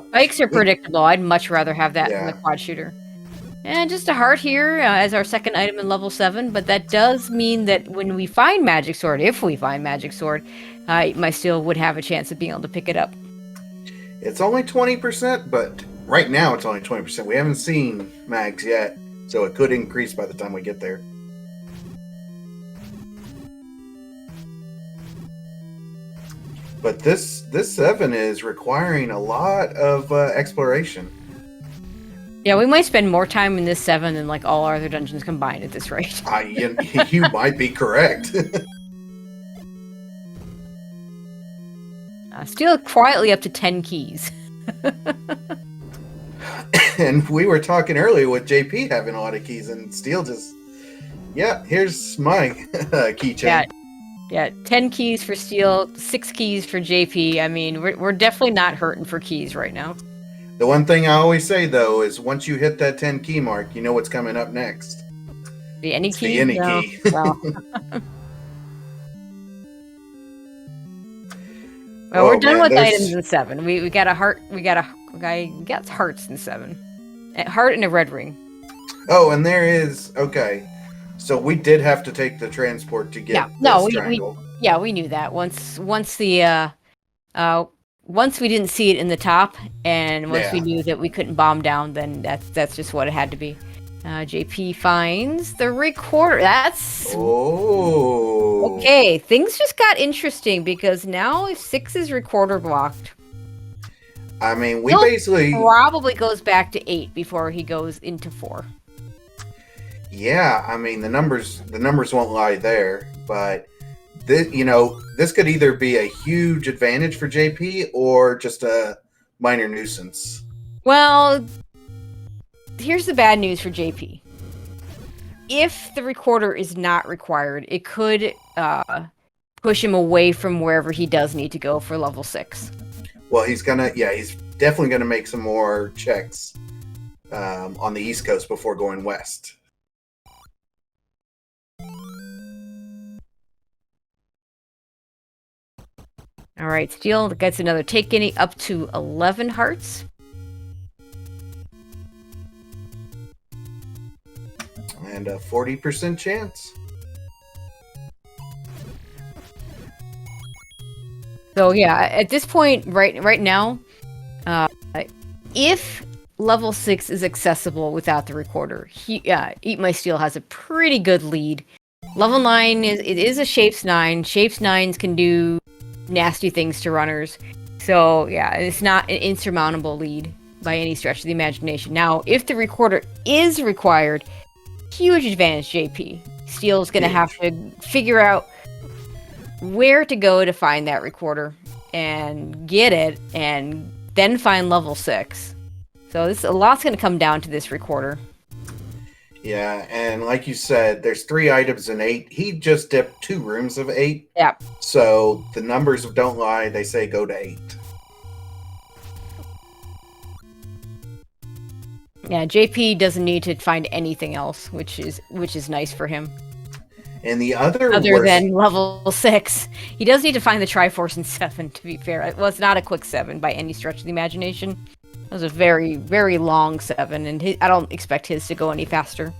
spikes are predictable. I'd much rather have that than the quad shooter. And just a heart here as our second item in level 7, but that does mean that when we find Magic Sword, if we find Magic Sword, EatMySteel would have a chance of being able to pick it up. It's only 20%, but right now it's only 20%. We haven't seen mags yet, so it could increase by the time we get there. But this 7 is requiring a lot of exploration. Yeah, we might spend more time in this 7 than like all our other dungeons combined at this rate. You might be correct. Still quietly up to 10 keys. And we were talking earlier with JP having a lot of keys, and Steel just, yeah, here's my keychain. Yeah, 10 keys for Steel, 6 keys for JP. I mean, we're definitely not hurting for keys right now. The one thing I always say, though, is once you hit that 10 key mark, you know what's coming up next. The any key? The any key. Well, well, we're done with items in 7. We got a heart. We got hearts in 7. A heart and a red ring. Oh, and there is, okay. So we did have to take the transport to get this triangle. We knew that. Once we didn't see it in the top, and once we knew that we couldn't bomb down, then that's just what it had to be. JP finds the recorder. That's... Oh. Okay, things just got interesting, because now 6 is recorder blocked. I mean, we basically... probably goes back to 8 before he goes into 4. Yeah, I mean, the numbers won't lie there, but this could either be a huge advantage for JP or just a minor nuisance. Well, here's the bad news for JP. If the recorder is not required, it could push him away from wherever he does need to go for level 6. Well, he's definitely gonna make some more checks on the East Coast before going west. All right, Steel gets another take any up to 11 hearts. And a 40% chance. So yeah, at this point, right now, if level 6 is accessible without the recorder, EatMySteel has a pretty good lead. Level 9 is a Shapes 9. Shapes 9s can do nasty things to runners. So yeah, it's not an insurmountable lead by any stretch of the imagination. Now, if the recorder is required, huge advantage JP. Steel's gonna have to figure out where to go to find that recorder and get it, and then find level 6. So a lot's gonna come down to this recorder. Yeah, and like you said, there's 3 items in 8. He just dipped 2 rooms of 8. Yeah. So the numbers don't lie. They say go to 8. Yeah, JP doesn't need to find anything else, which is nice for him. And the other than level 6, he does need to find the Triforce in 7. To be fair, it was not a quick 7 by any stretch of the imagination. It was a very, very long 7, and I don't expect his to go any faster.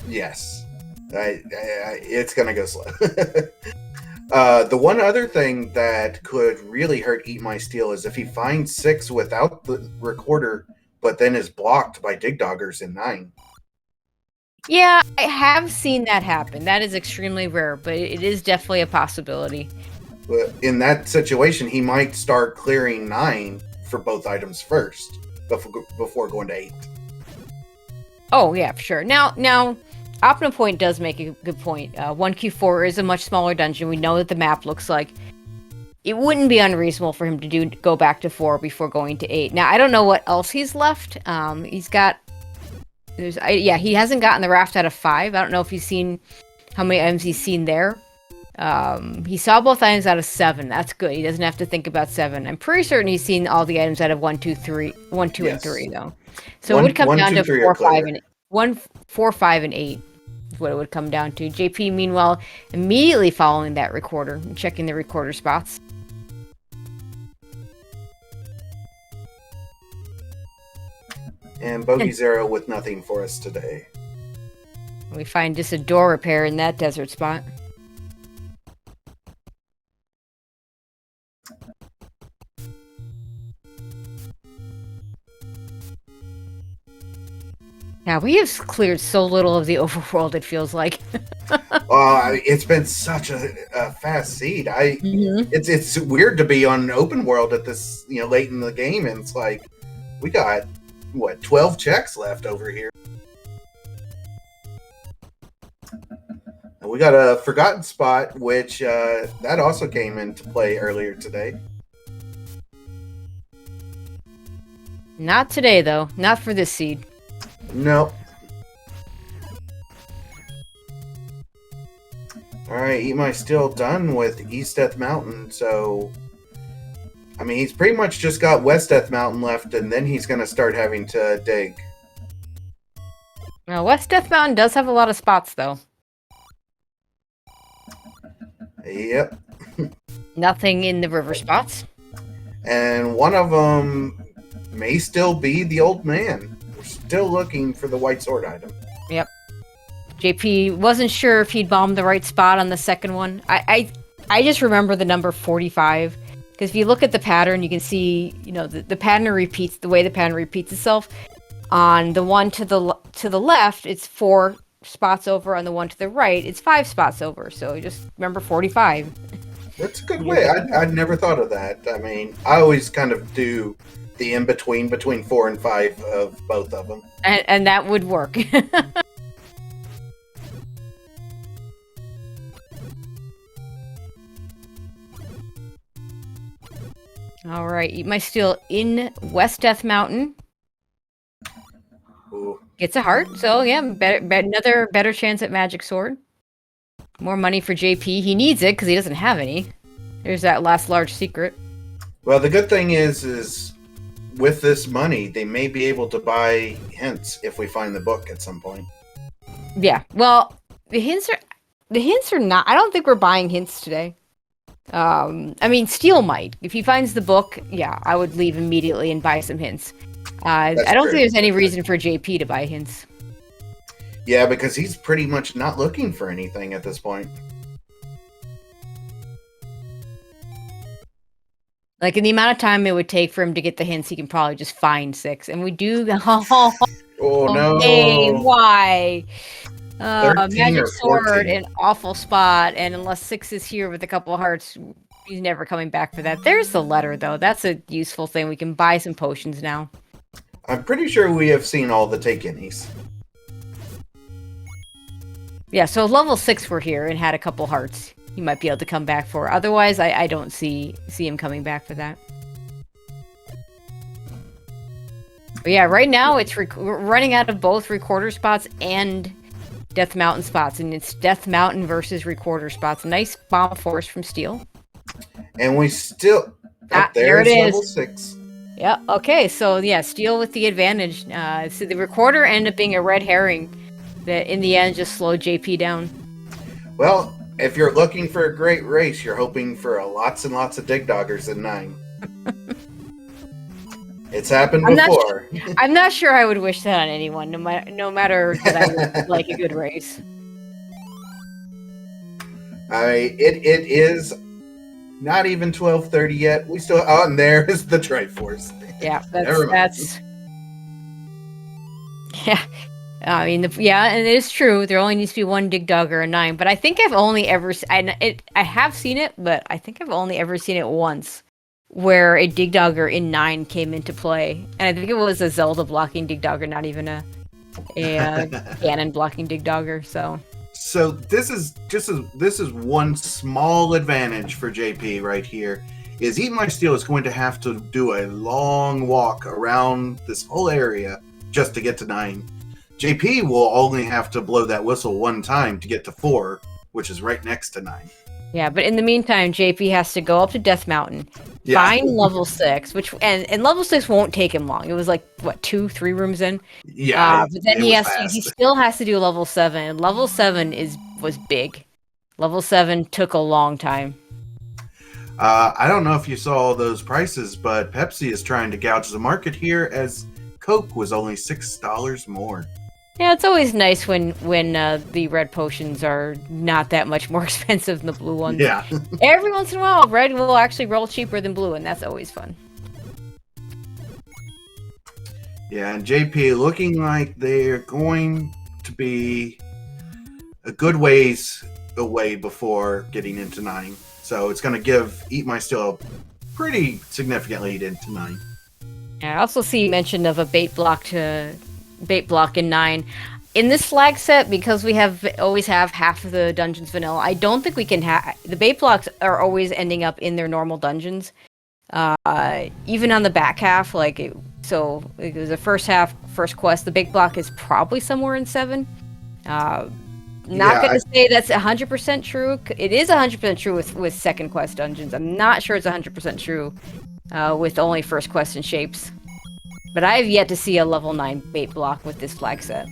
Yes, it's gonna go slow. The one other thing that could really hurt EatMySteel is if he finds 6 without the recorder, but then is blocked by Dig Doggers in 9. Yeah, I have seen that happen. That is extremely rare, but it is definitely a possibility. But in that situation, he might start clearing 9 for both items first, before going to 8. Oh, yeah, for sure. Now, OpnaPoint does make a good point. 1Q4 is a much smaller dungeon. We know that the map looks like. It wouldn't be unreasonable for him to go back to 4 before going to 8. Now, I don't know what else he's left. He's got... he hasn't gotten the raft out of 5. I don't know if he's seen how many items he's seen there. He saw both items out of 7. That's good. He doesn't have to think about 7. I'm pretty certain he's seen all the items out of 1, 2, 3, 1, 2, and 3 though. So it would come down to 4, 5, and 4, 5, and 8 is what it would come down to. JP, meanwhile, immediately following that recorder and checking the recorder spots. And Bogey Zero with nothing for us today. We find just a door repair in that desert spot. Now, we have cleared so little of the overworld, it feels like. It's been such a fast seed. It's weird to be on an open world at this, late in the game, and it's like, we got, 12 checks left over here. And we got a forgotten spot, which that also came into play earlier today. Not today, though. Not for this seed. Nope. Alright, EatMySteel done with East Death Mountain, so... I mean, he's pretty much just got West Death Mountain left, and then he's going to start having to dig. Now, West Death Mountain does have a lot of spots, though. Yep. Nothing in the river spots. And one of them may still be the old man. We're still looking for the white sword item. Yep. JP wasn't sure if he'd bombed the right spot on the second one. I just remember the number 45. Because if you look at the pattern, you can see, the pattern repeats, the way the pattern repeats itself. On the one to the left, it's 4 spots over. On the one to the right, it's 5 spots over. So just remember 45. That's a good way. I'd never thought of that. I mean, I always kind of do the in-between, between 4 and 5 of both of them. And that would work. All right, EatMySteel in West Death Mountain. Ooh. Gets a heart, so yeah, another better chance at Magic Sword. More money for JP. He needs it because he doesn't have any. There's that last large secret. Well, the good thing is with this money, they may be able to buy hints if we find the book at some point. Yeah, well, the hints are not. I don't think we're buying hints today. I mean, Steel might. If he finds the book, yeah, I would leave immediately and buy some hints. I don't think there's any reason for JP to buy hints. Yeah, because he's pretty much not looking for anything at this point. Like, in the amount of time it would take for him to get the hints, he can probably just find 6. And we do... Oh, no. Hey, why? 13 Magic or Sword, 14. an awful spot, and unless 6 is here with a couple of hearts, he's never coming back for that. There's the letter, though. That's a useful thing. We can buy some potions now. I'm pretty sure we have seen all the take-innies. Yeah, so level 6 we're here and had a couple hearts. He might be able to come back for. Otherwise, I don't see him coming back for that. But yeah, right now we're running out of both recorder spots and Death Mountain spots, and it's Death Mountain versus recorder spots. Nice bomb force from Steel. And we still... There it is. Level 6. Yeah, okay, so yeah, Steel with the advantage. So the recorder ended up being a red herring that in the end just slowed JP down. Well, if you're looking for a great race, you're hoping for lots and lots of Dig Doggers in 9. It's happened before. I'm not sure I would wish that on anyone, no matter that I would like a good race. It is not even 12:30 yet. We still... Oh, and there is the Triforce. Yeah, that's... Yeah. I mean, and it is true. There only needs to be one Dig Dogger in 9, but I think I've only ever... I have seen it, but I think I've only ever seen it once, where a Dig Dogger in 9 came into play. And I think it was a Zelda blocking Dig Dogger, not even a Ganon blocking Dig Dogger, so... So this is one small advantage for JP right here, is EatMySteel is going to have to do a long walk around this whole area just to get to 9. JP will only have to blow that whistle one time to get to 4, which is right next to 9. Yeah, but in the meantime, JP has to go up to Death Mountain, find level 6, which and level 6 won't take him long. It was like what 2-3 rooms in. Yeah, but then he still has to do level 7. And level 7 was big. Level 7 took a long time. I don't know if you saw those prices, but Pepsi is trying to gouge the market here as Coke was only $6 more. Yeah, it's always nice when the red potions are not that much more expensive than the blue ones. Yeah. Every once in a while, red will actually roll cheaper than blue, and that's always fun. Yeah, and JP looking like they're going to be a good ways away before getting into 9. So it's going to give EatMySteel a pretty significant lead into 9. Yeah, I also see mention of a bait block in 9. In this flag set, because we always have half of the dungeons vanilla, I don't think we can have... The bait blocks are always ending up in their normal dungeons. Even on the back half, so it was the first half, first quest, the bait block is probably somewhere in 7. Not going to say that's 100% true. It is 100% true with second quest dungeons. I'm not sure it's 100% true with only first quest and shapes. But I have yet to see a level 9 bait block with this flag set.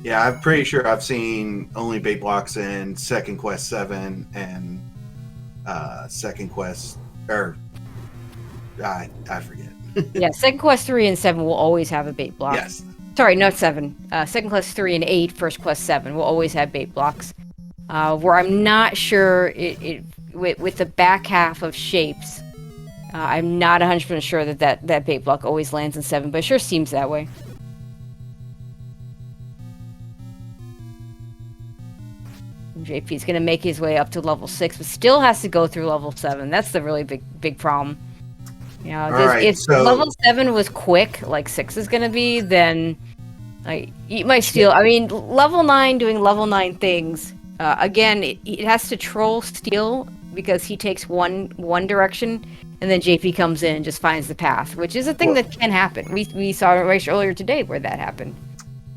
Yeah, I'm pretty sure I've seen only bait blocks in Second Quest 7 and Second Quest... I forget. Yeah, Second Quest 3 and 7 will always have a bait block. Yes. Sorry, not 7. Second Quest 3 and 8, First Quest 7 will always have bait blocks. Where I'm not sure with the back half of shapes... I'm not 100% sure that bait block always lands in 7, but it sure seems that way. JP's going to make his way up to level 6, but still has to go through level 7. That's the really big problem. If level 7 was quick, like 6 is going to be, then EatMySteel. I mean, level 9 doing level 9 things. Again, it has to troll Steel because he takes one direction, and then JP comes in and just finds the path, which is a thing that can happen. We saw a race earlier today where that happened.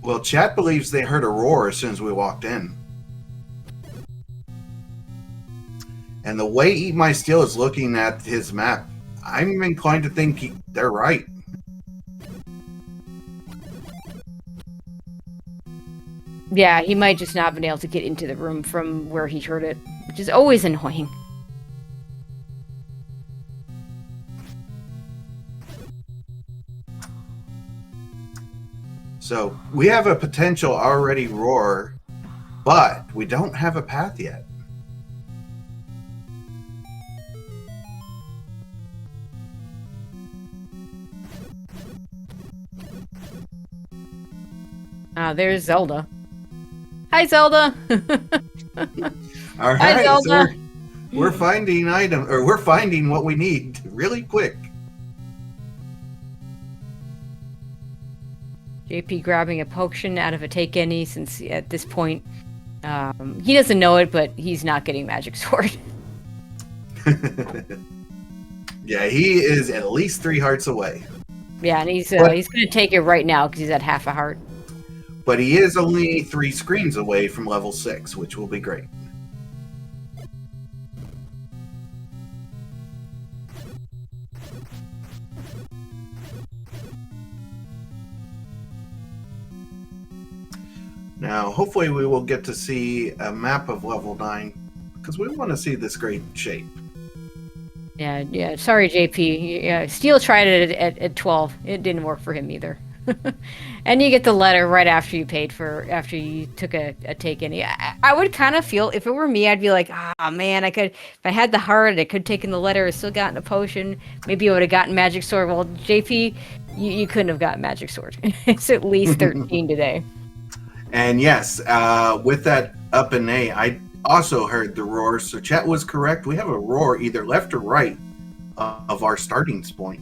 Well, chat believes they heard a roar as soon as we walked in. And the way EatMySteel is looking at his map, I'm inclined to think they're right. Yeah, he might just not have been able to get into the room from where he heard it, which is always annoying. So we have a potential already roar, but we don't have a path yet. There's Zelda. Hi, Zelda. All right, Hi, Zelda. so we're finding we're finding what we need really quick. JP grabbing a potion out of a take any, since at this point he doesn't know it, but he's not getting magic sword. Yeah, he is at least 3 hearts away. Yeah, and he's going to take it right now because he's at half a heart. But he is only 3 screens away from level 6, which will be great. Now, hopefully we will get to see a map of level 9, because we want to see this great shape. Yeah. Sorry, JP. Yeah, Steel tried it at 12. It didn't work for him either. And you get the letter right after you took a take any. I would kind of feel, if it were me, I'd be like, man, if I had the heart, I could have taken the letter, still gotten a potion. Maybe I would have gotten magic sword. Well, JP, you couldn't have gotten magic sword. It's at least 13 today. And yes, with that up and A, I also heard the roar. So chat was correct. We have a roar either left or right of our starting point.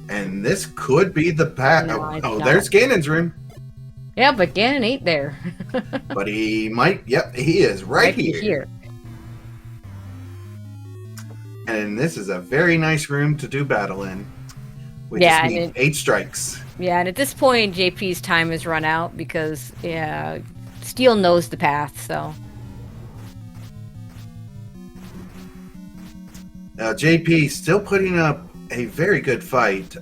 And this could be the path. No, there's Ganon's room. Yeah, but Ganon ain't there. But he might. Yep, he is right here. And this is a very nice room to do battle in. We just need 8 strikes. Yeah, and at this point, JP's time has run out because Steel knows the path. So now JP still putting up a very good fight.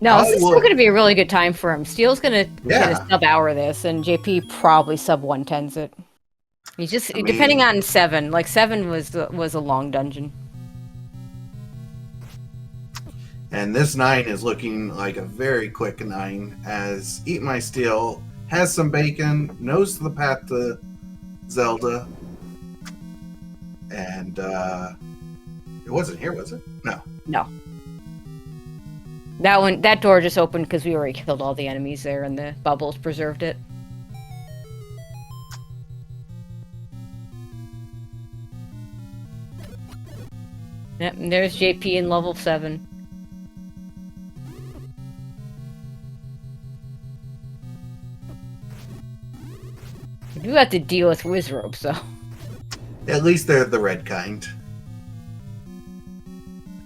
No, this is still going to be a really good time for him. Steel's going to sub-hour this, and JP probably sub-110s it. He's just, depending on 7. Like, 7 was a long dungeon. And this 9 is looking like a very quick 9, as EatMySteel has some bacon, knows the path to Zelda, and it wasn't here, was it? No. That door just opened because we already killed all the enemies there, and the bubbles preserved it. Yep, and there's JP in level 7. We do have to deal with Wizrobe, so. At least they're the red kind.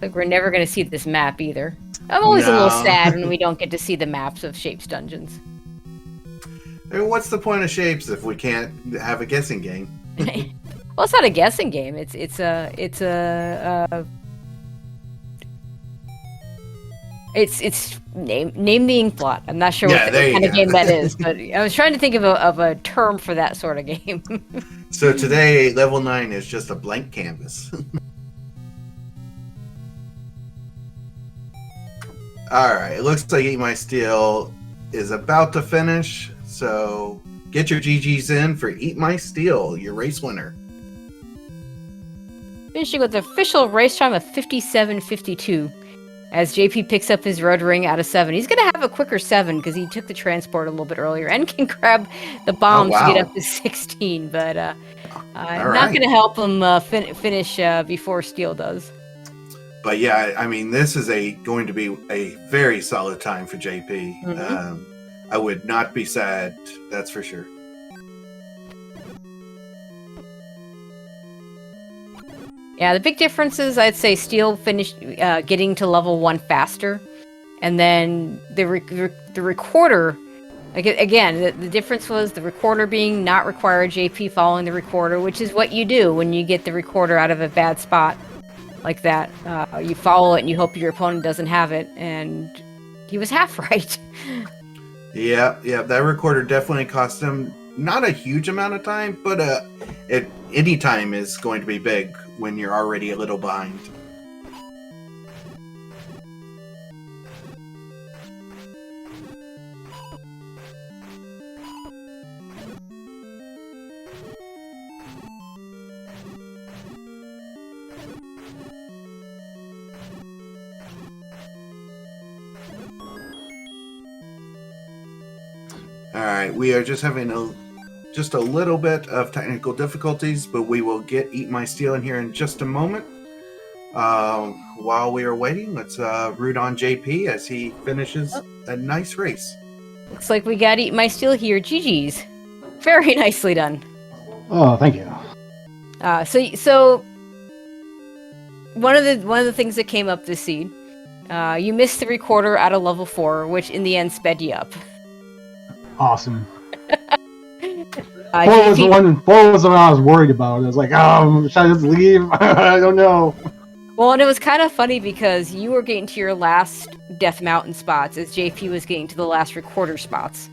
Like, we're never going to see this map either. I'm always a little sad when we don't get to see the maps of Shapes dungeons. I mean, what's the point of Shapes if we can't have a guessing game? Well, it's not a guessing game. It's name the ink blot. I'm not sure what kind of game that is, but I was trying to think of a term for that sort of game. So today, level 9 is just a blank canvas. Alright, it looks like EatMySteel is about to finish, so get your GGs in for EatMySteel, your race winner. Finishing with the official race time of 57:52. As JP picks up his road ring out of 7. He's going to have a quicker 7 because he took the transport a little bit earlier and can grab the bombs to get up to 16, but not going to help him finish before Steel does. But yeah, I mean, this is going to be a very solid time for JP. Mm-hmm. I would not be sad, that's for sure. Yeah, the big difference is I'd say Steel finished getting to level 1 faster, and then the recorder. Again, the difference was the recorder being not required, JP following the recorder, which is what you do when you get the recorder out of a bad spot like that. You follow it and you hope your opponent doesn't have it, and he was half right. Yeah, that recorder definitely cost him not a huge amount of time, but any time is going to be big when you're already a little behind. All right, we are just having just a little bit of technical difficulties, but we will get EatMySteel in here in just a moment. While we are waiting, let's root on JP as he finishes a nice race. Looks like we got EatMySteel here. GG's. Very nicely done. Oh, thank you. So one of the things that came up this seed, you missed the recorder at a level 4, which in the end sped you up. Awesome. 4 was the one I was worried about. I was like, should I just leave? I don't know. Well, and it was kind of funny because you were getting to your last Death Mountain spots as JP was getting to the last recorder spots.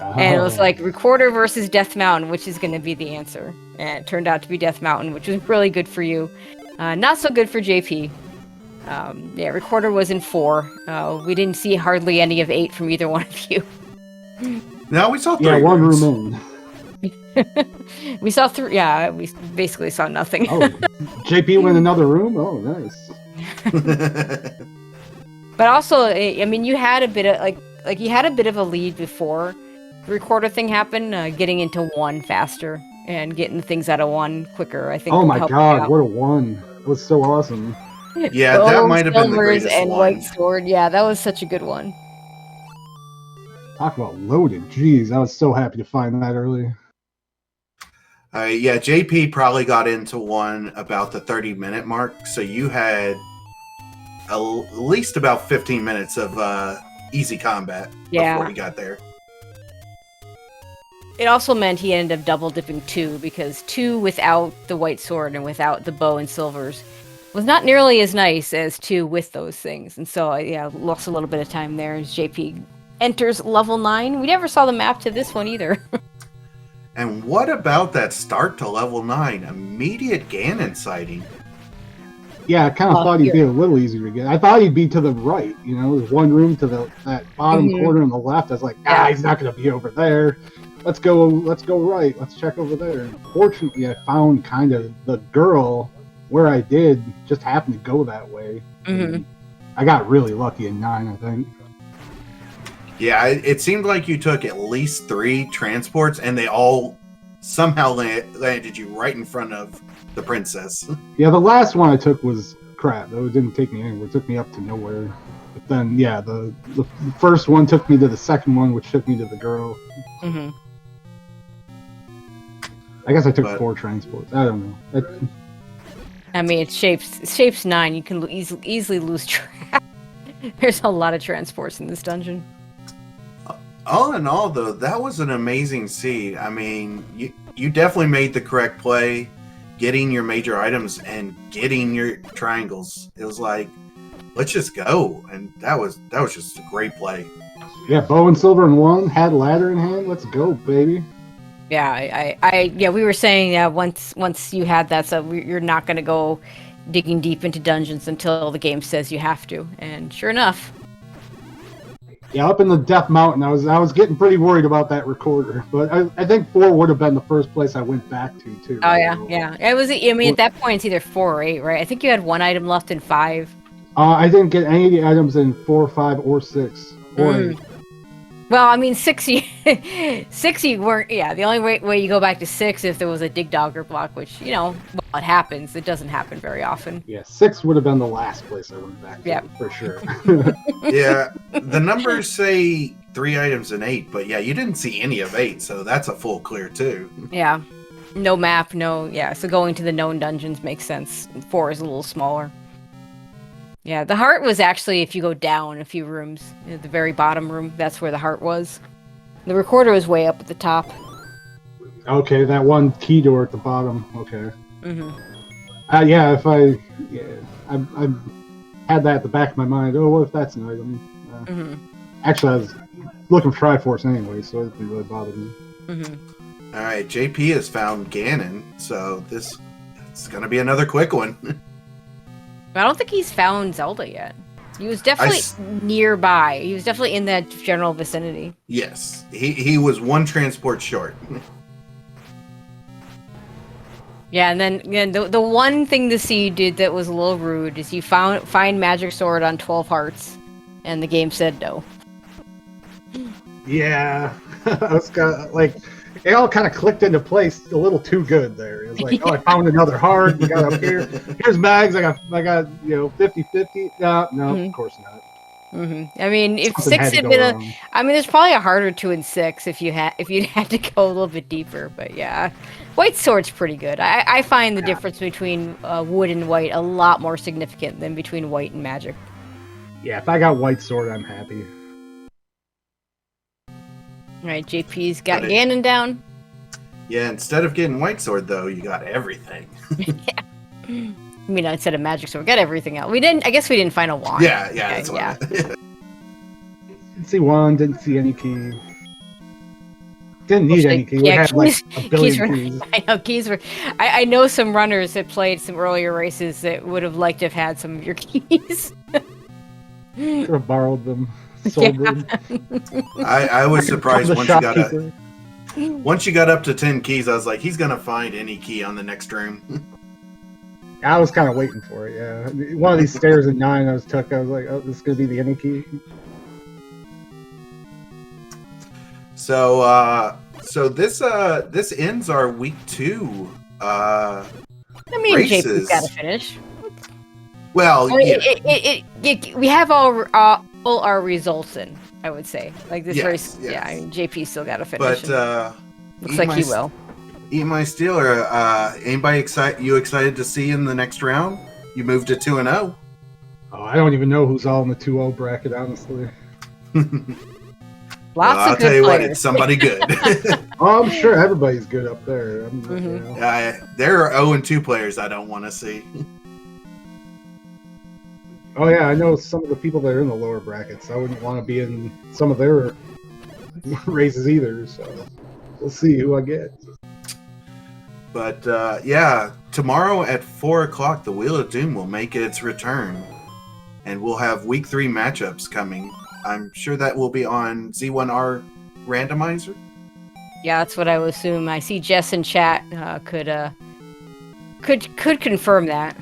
And it was like recorder versus Death Mountain, which is going to be the answer. And it turned out to be Death Mountain, which was really good for you. Not so good for JP. Yeah, recorder was in 4. We didn't see hardly any of 8 from either one of you. No, we saw 3. Yeah, one room in. We saw 3. Yeah, we basically saw nothing. Oh, JP went another room? Oh, nice. But also, I mean, you had a bit of like you had a bit of a lead before the recorder thing happened, getting into 1 faster and getting things out of 1 quicker. I think. Oh my god, what a 1! It was so awesome. Yeah, that might have been the greatest and one. White Sword. Yeah, that was such a good one. Talk about loaded. Jeez, I was so happy to find that early. Yeah, JP probably got into 1 about the 30-minute mark, so you had at least about 15 minutes of easy combat before he got there. It also meant he ended up double dipping 2, because 2 without the White Sword and without the bow and silvers was not nearly as nice as 2 with those things. And so, yeah, lost a little bit of time there as JP enters level 9. We never saw the map to this one either. And what about that start to level 9? Immediate Ganon sighting. Yeah, I kind of thought he'd be a little easier to get. I thought he'd be to the right. You know, there's one room to that bottom corner on the left. I was like, he's not going to be over there. Let's go right. Let's check over there. Fortunately, I found kind of the girl where I did. Just happened to go that way. Mm-hmm. I got really lucky in 9, I think. Yeah, it seemed like you took at least 3 transports, and they all somehow landed you right in front of the princess. Yeah, the last one I took was crap. It didn't take me anywhere. It took me up to nowhere. But then, yeah, the first one took me to the second one, which took me to the girl. Mm-hmm. I guess I took 4 transports. I don't know. I mean, it's shapes 9. You can easily lose track. There's a lot of transports in this dungeon. All in all, though, that was an amazing seed. I mean, you definitely made the correct play, getting your major items and getting your triangles. It was like, let's just go, and that was just a great play. Yeah, bow and silver in 1, had ladder in hand. Let's go, baby. Yeah, we were saying that once you had that, so you're not going to go digging deep into dungeons until the game says you have to, and sure enough. Yeah, up in the Death Mountain, I was getting pretty worried about that recorder, but I think 4 would have been the first place I went back to too. Oh yeah. It was. I mean, at that point, it's either 4 or 8, right? I think you had 1 item left in 5. I didn't get any of the items in 4, 5, or 6. Or 8. Well, I mean, 6 you weren't. Yeah, the only way you go back to 6 if there was a dig dogger block, which it happens. It doesn't happen very often. Yeah, 6 would have been the last place I went back to, for sure. Yeah, the numbers say 3 items in 8, but yeah, you didn't see any of 8, so that's a full clear too. Yeah. No map, no, yeah, so going to the known dungeons makes sense. 4 is a little smaller. Yeah, the heart was actually, if you go down a few rooms, at the very bottom room, that's where the heart was. The recorder was way up at the top. Okay, that one key door at the bottom. Okay. Yeah, if I had that at the back of my mind. Oh, what if that's an item? Actually, I was looking for Triforce anyway, so it didn't really bother me. All right, JP has found Ganon, so it's going to be another quick one. I don't think he's found Zelda yet. He was definitely nearby. He was definitely in that general vicinity. Yes, he was one transport short. Yeah, and then the one thing the Seed did that was a little rude is you find Magic Sword on 12 hearts, and the game said no. Yeah, I was like, it all kind of clicked into place a little too good there. It was like, oh, I found another heart. You got up here. Here's bags. I got 50-50. No, of course not. I mean, if Something 6 had been there's probably a harder 2 and 6 if you'd had to go a little bit deeper. But yeah, White Sword's pretty good. I find the difference between wood and white a lot more significant than between white and magic. Yeah, if I got White Sword, I'm happy. All right, JP's got Ganon down. Yeah, instead of getting White Sword, though, you got everything. Yeah. I mean, instead of Magic Sword, we got everything else. I guess we didn't find a wand. Yeah, that's what Didn't see one, didn't see any key. Didn't need any key. We had like a billion keys. I know keys were. I know some runners that played some earlier races that would have liked to have had some of your keys. Could have borrowed them. Sold them. I was surprised once you got up to 10 keys. I was like, he's gonna find any key on the next room. I was kind of waiting for it. Yeah, one of these stairs at 9 I was like, oh, this is gonna be the any key. So this ends our week 2. I mean, races. JP's got to finish. Well, we have all our results in. I would say, like this race. Yes. Yeah, I mean, JP's still got to finish. But looks like he will. EatMySteel, or anybody excited to see in the next round? You moved to 2-0. Oh, I don't even know who's all in the 2-0 bracket, honestly. Lots of good I'll tell you players. what, it's somebody good. Oh, I'm sure everybody's good up there. There are 0-2 players I don't want to see. Oh yeah, I know some of the people that are in the lower brackets. I wouldn't want to be in some of their races either. So we'll see who I get. But tomorrow at 4 o'clock, the Wheel of Doom will make its return, and we'll have week 3 matchups coming. I'm sure that will be on Z1R Randomizer. Yeah, that's what I would assume. I see Jess in chat could confirm that.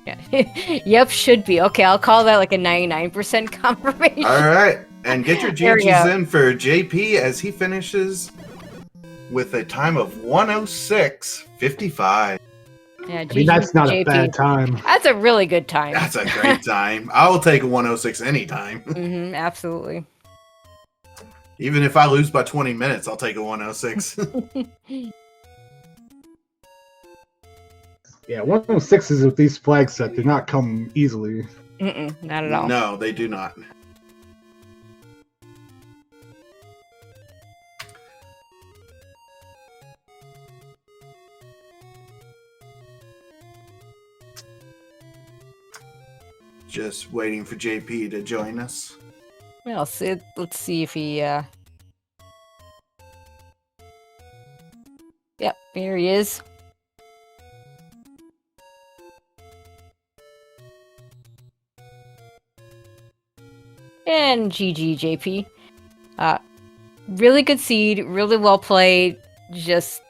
Yeah. Yep, should be. Okay, I'll call that like a 99% confirmation. All right, and get your GGs in for JP as he finishes with a time of 106.55. Yeah, I mean, that's not a bad time. That's a really good time. That's a great time. I will take a 106 anytime. Absolutely. Even if I lose by 20 minutes, I'll take a 106. Yeah, 106s with these flag sets do not come easily. Not at all. No, they do not. Just waiting for JP to join us. Well, let's see if he... Yep, here he is. And GG, JP. Really good seed, really well played, just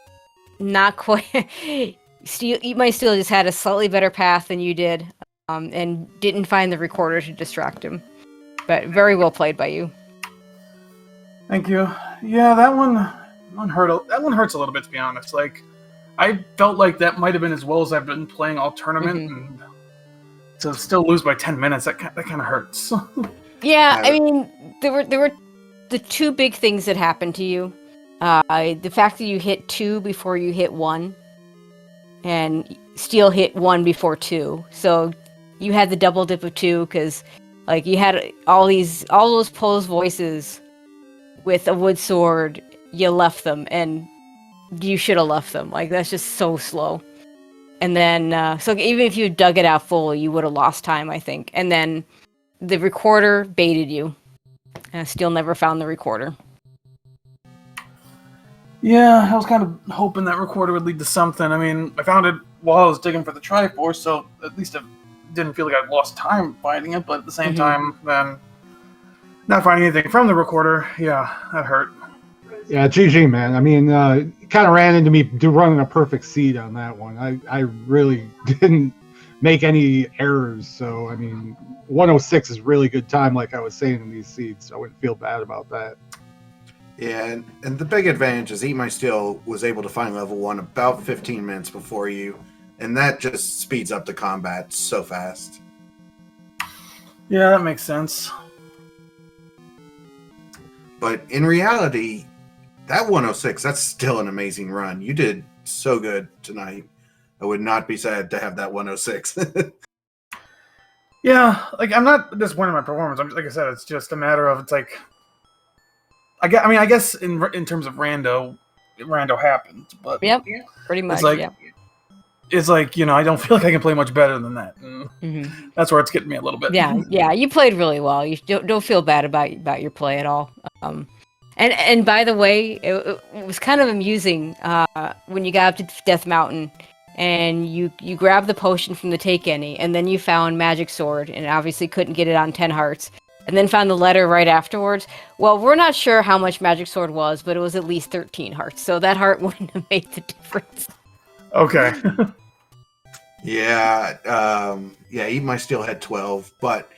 not quite... EatMySteel just had a slightly better path than you did. And didn't find the recorder to distract him. But very well played by you. Thank you. Yeah, that one hurt. That one hurts a little bit, to be honest. Like, I felt like that might have been as well as I've been playing all tournament. And to still lose by 10 minutes, that kind of hurts. Yeah, I mean, there were the two big things that happened to you. The fact that you hit 2 before you hit 1, and Steel hit 1 before 2. So you had the double dip of 2 because, like, you had all those Poe's voices with a wood sword. You left them, and you should have left them. Like, that's just so slow. And then, so even if you dug it out full, you would have lost time, I think. And then the recorder baited you. Steel never found the recorder. Yeah, I was kind of hoping that recorder would lead to something. I mean, I found it while I was digging for the Triforce, so at least it didn't feel like I lost time finding it, but at the same time, then not finding anything from the recorder, yeah, that hurt. Yeah, GG, man. I mean, kind of ran into me running a perfect seed on that one. I really didn't make any errors, so, I mean, 106 is really good time, like I was saying in these seeds, so I wouldn't feel bad about that. Yeah, and the big advantage is EatMySteel was able to find level 1 about 15 minutes before you, and that just speeds up the combat so fast. Yeah, that makes sense. But in reality, that 106, that's still an amazing run. You did so good tonight. I would not be sad to have that 106. Yeah, like, I'm not disappointed in my performance. Like I said, it's just a matter of, it's like, I guess in terms of rando happened, but Yep, pretty much. It's like, it's like, you know, I don't feel like I can play much better than that. That's where it's getting me a little bit. Yeah, you played really well. You don't feel bad about your play at all. And by the way, it was kind of amusing when you got up to Death Mountain and you grabbed the potion from the Take Any, and then you found Magic Sword, and obviously couldn't get it on 10 hearts. And then found the letter right afterwards. Well, we're not sure how much Magic Sword was, but it was at least 13 hearts. So that heart wouldn't have made the difference. Okay. Yeah, EatMySteel had 12, but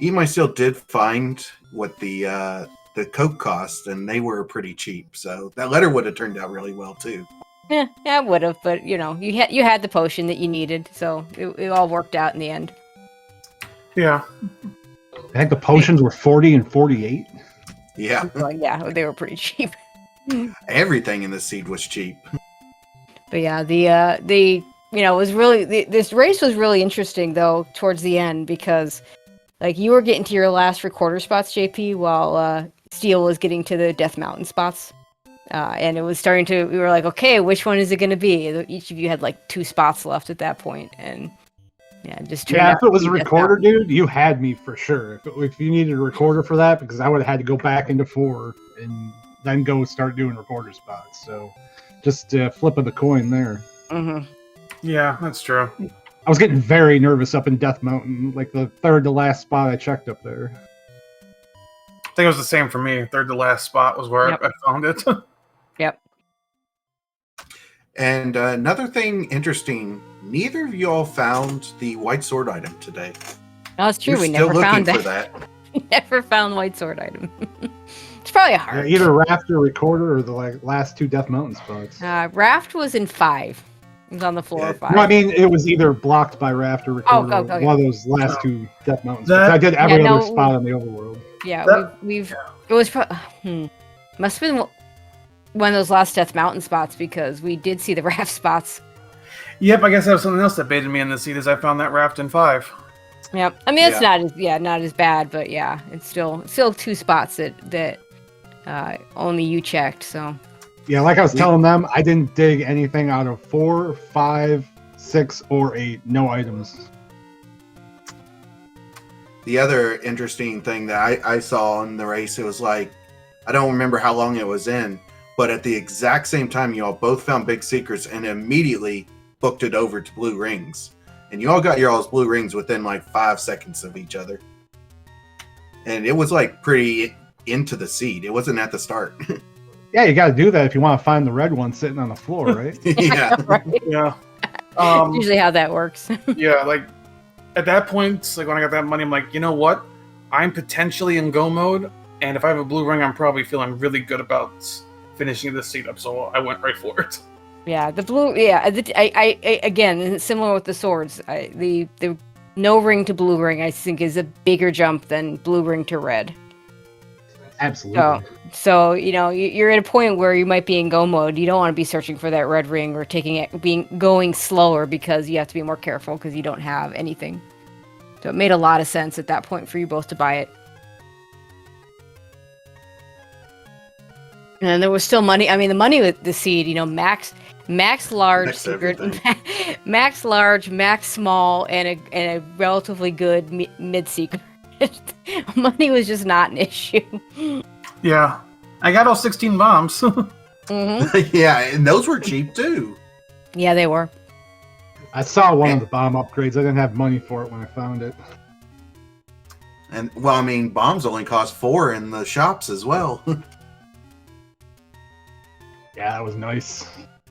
EatMySteel did find what the Coke cost, and they were pretty cheap. So that letter would have turned out really well too. Yeah, it would have, but you know, you had the potion that you needed, so it all worked out in the end. Yeah. I think the potions were 40 and 48. Yeah. Well, yeah, they were pretty cheap. Everything in the seed was cheap. But yeah, the you know, it was really this race was really interesting though towards the end because like you were getting to your last recorder spots, JP, while Steel was getting to the Death Mountain spots. And it was starting to, we were like, okay, which one is it going to be? Each of you had like 2 spots left at that point, and yeah, it just turned out if it was a recorder, dude, you had me for sure. If you needed a recorder for that, because I would have had to go back into 4 and then go start doing recorder spots. So just flip of the coin there. Mm-hmm. Yeah, that's true. I was getting very nervous up in Death Mountain, like the third to last spot I checked up there. I think it was the same for me. Third to last spot was where I found it. Yep. And another thing interesting, neither of you all found the white sword item today. No, it's true. You're We still never found looking that. for that. We never found white sword item. It's probably a heart. Yeah, either Rafter Recorder or the last 2 Death Mountain spots. Raft was in 5. It was on the floor of 5. No, I mean, it was either blocked by Rafter Recorder or one of those last 2 Death Mountain spots. I did every other spot on the overworld. Yeah, we've it was must have been one of those last Death Mountain spots because we did see the raft spots. Yep, I guess that was something else that baited me in the seat. Is I found that raft in 5. Yep, I mean it's not as bad, but yeah, it's still 2 spots that only you checked. So yeah, like I was telling them, I didn't dig anything out of 4, 5, 6, or 8. No items. The other interesting thing that I saw in the race, it was like, I don't remember how long it was in, but at the exact same time, you all both found big secrets and immediately booked it over to blue rings. And you all got your all's blue rings within like 5 seconds of each other. And it was like pretty into the seed. It wasn't at the start. Yeah, you got to do that if you want to find the red one sitting on the floor, right? Yeah. Right. Yeah. Usually how that works. Yeah, like at that point, like when I got that money, I'm like, you know what? I'm potentially in go mode, and if I have a blue ring, I'm probably feeling really good about finishing this seat up. So I went right for it. Yeah, the blue. Yeah, I again, similar with the swords. The no ring to blue ring, I think, is a bigger jump than blue ring to red. Absolutely. So you're at a point where you might be in go mode. You don't want to be searching for that red ring or going slower because you have to be more careful because you don't have anything. So it made a lot of sense at that point for you both to buy it. And there was still money. I mean, the money with the seed, max large, secret, max large, max small, and a relatively good mid secret. Money was just not an issue. Yeah. I got all 16 bombs. Mm-hmm. Yeah, and those were cheap too. Yeah, they were. I saw one of the bomb upgrades. I didn't have money for it when I found it. And well, I mean, bombs only cost 4 in the shops as well. Yeah, that was nice.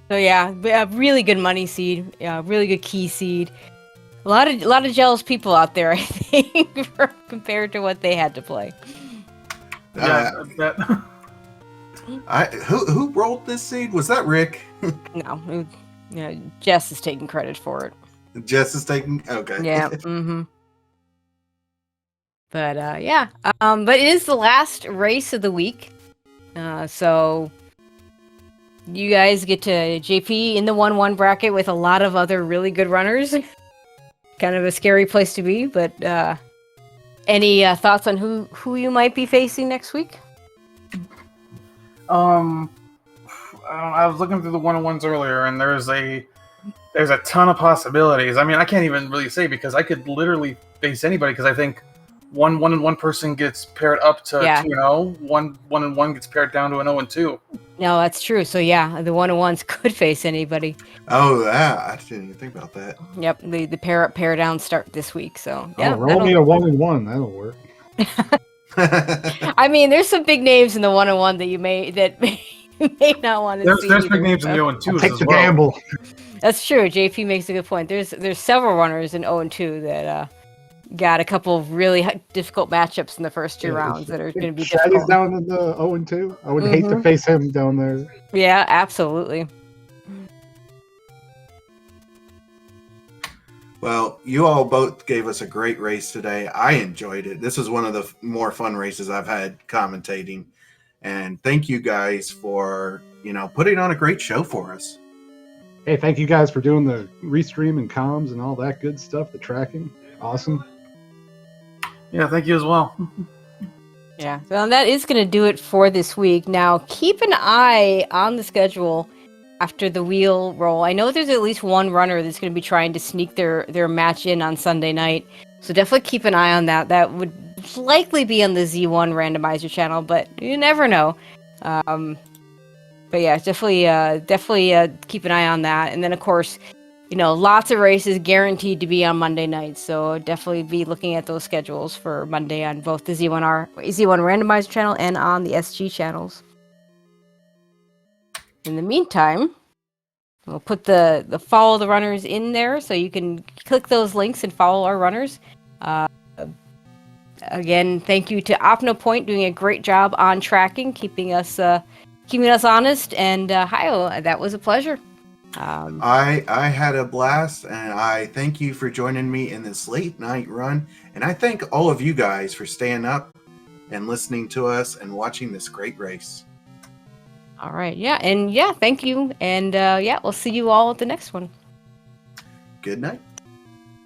So yeah, a really good money seed. Yeah, really good key seed. A lot of jealous people out there, I think, compared to what they had to play. Yeah, Who rolled this seed? Was that Rick? No, Jess is taking credit for it. Jess is taking. Okay. Yeah. Mm-hmm. But but it is the last race of the week, so you guys get to JP in the 1-1 bracket with a lot of other really good runners. Kind of a scary place to be, but any thoughts on who you might be facing next week? I was looking through the 1-on-1s earlier, and there's a ton of possibilities. I mean, I can't even really say because I could literally face anybody because I think one person gets paired up to 2-0, one and one gets paired down to an 0-2. No, that's true. So yeah, the 1-on-1s could face anybody. Oh, yeah, I didn't even think about that. Yep, the pair up, pair down start this week. So yeah, roll me a 1-and-1. That'll work. I mean, there's some big names in the 1-on-1 that you may not want to see. There's big names in the 0-2s Take as the well. gamble. That's true. JP makes a good point. There's several runners in 0-2 that got a couple of really difficult matchups in the first 2 rounds that are going to be Shaggy's difficult. down in the 0-2. I would hate to face him down there. Yeah, absolutely. Well, you all both gave us a great race today. I enjoyed it. This was one of the more fun races I've had commentating. And thank you guys for, putting on a great show for us. Hey, thank you guys for doing the restream and comms and all that good stuff, the tracking. Awesome. Yeah, thank you as well. Yeah, so that is going to do it for this week. Now, keep an eye on the schedule after the wheel roll. I know there's at least one runner that's going to be trying to sneak their match in on Sunday night. So definitely keep an eye on that. That would likely be on the Z1 Randomizer channel, but you never know. But yeah, definitely keep an eye on that. And then, of course, lots of races guaranteed to be on Monday nights. So definitely be looking at those schedules for Monday on both the Z1 Randomizer channel and on the SG channels. In the meantime, we'll put the follow the runners in there so you can click those links and follow our runners. Again, thank you to OpnoPoint doing a great job on tracking, keeping us honest. And Hayo, that was a pleasure. I had a blast, and I thank you for joining me in this late night run. And I thank all of you guys for staying up and listening to us and watching this great race. All right. Yeah. And thank you. And we'll see you all at the next one. Good night.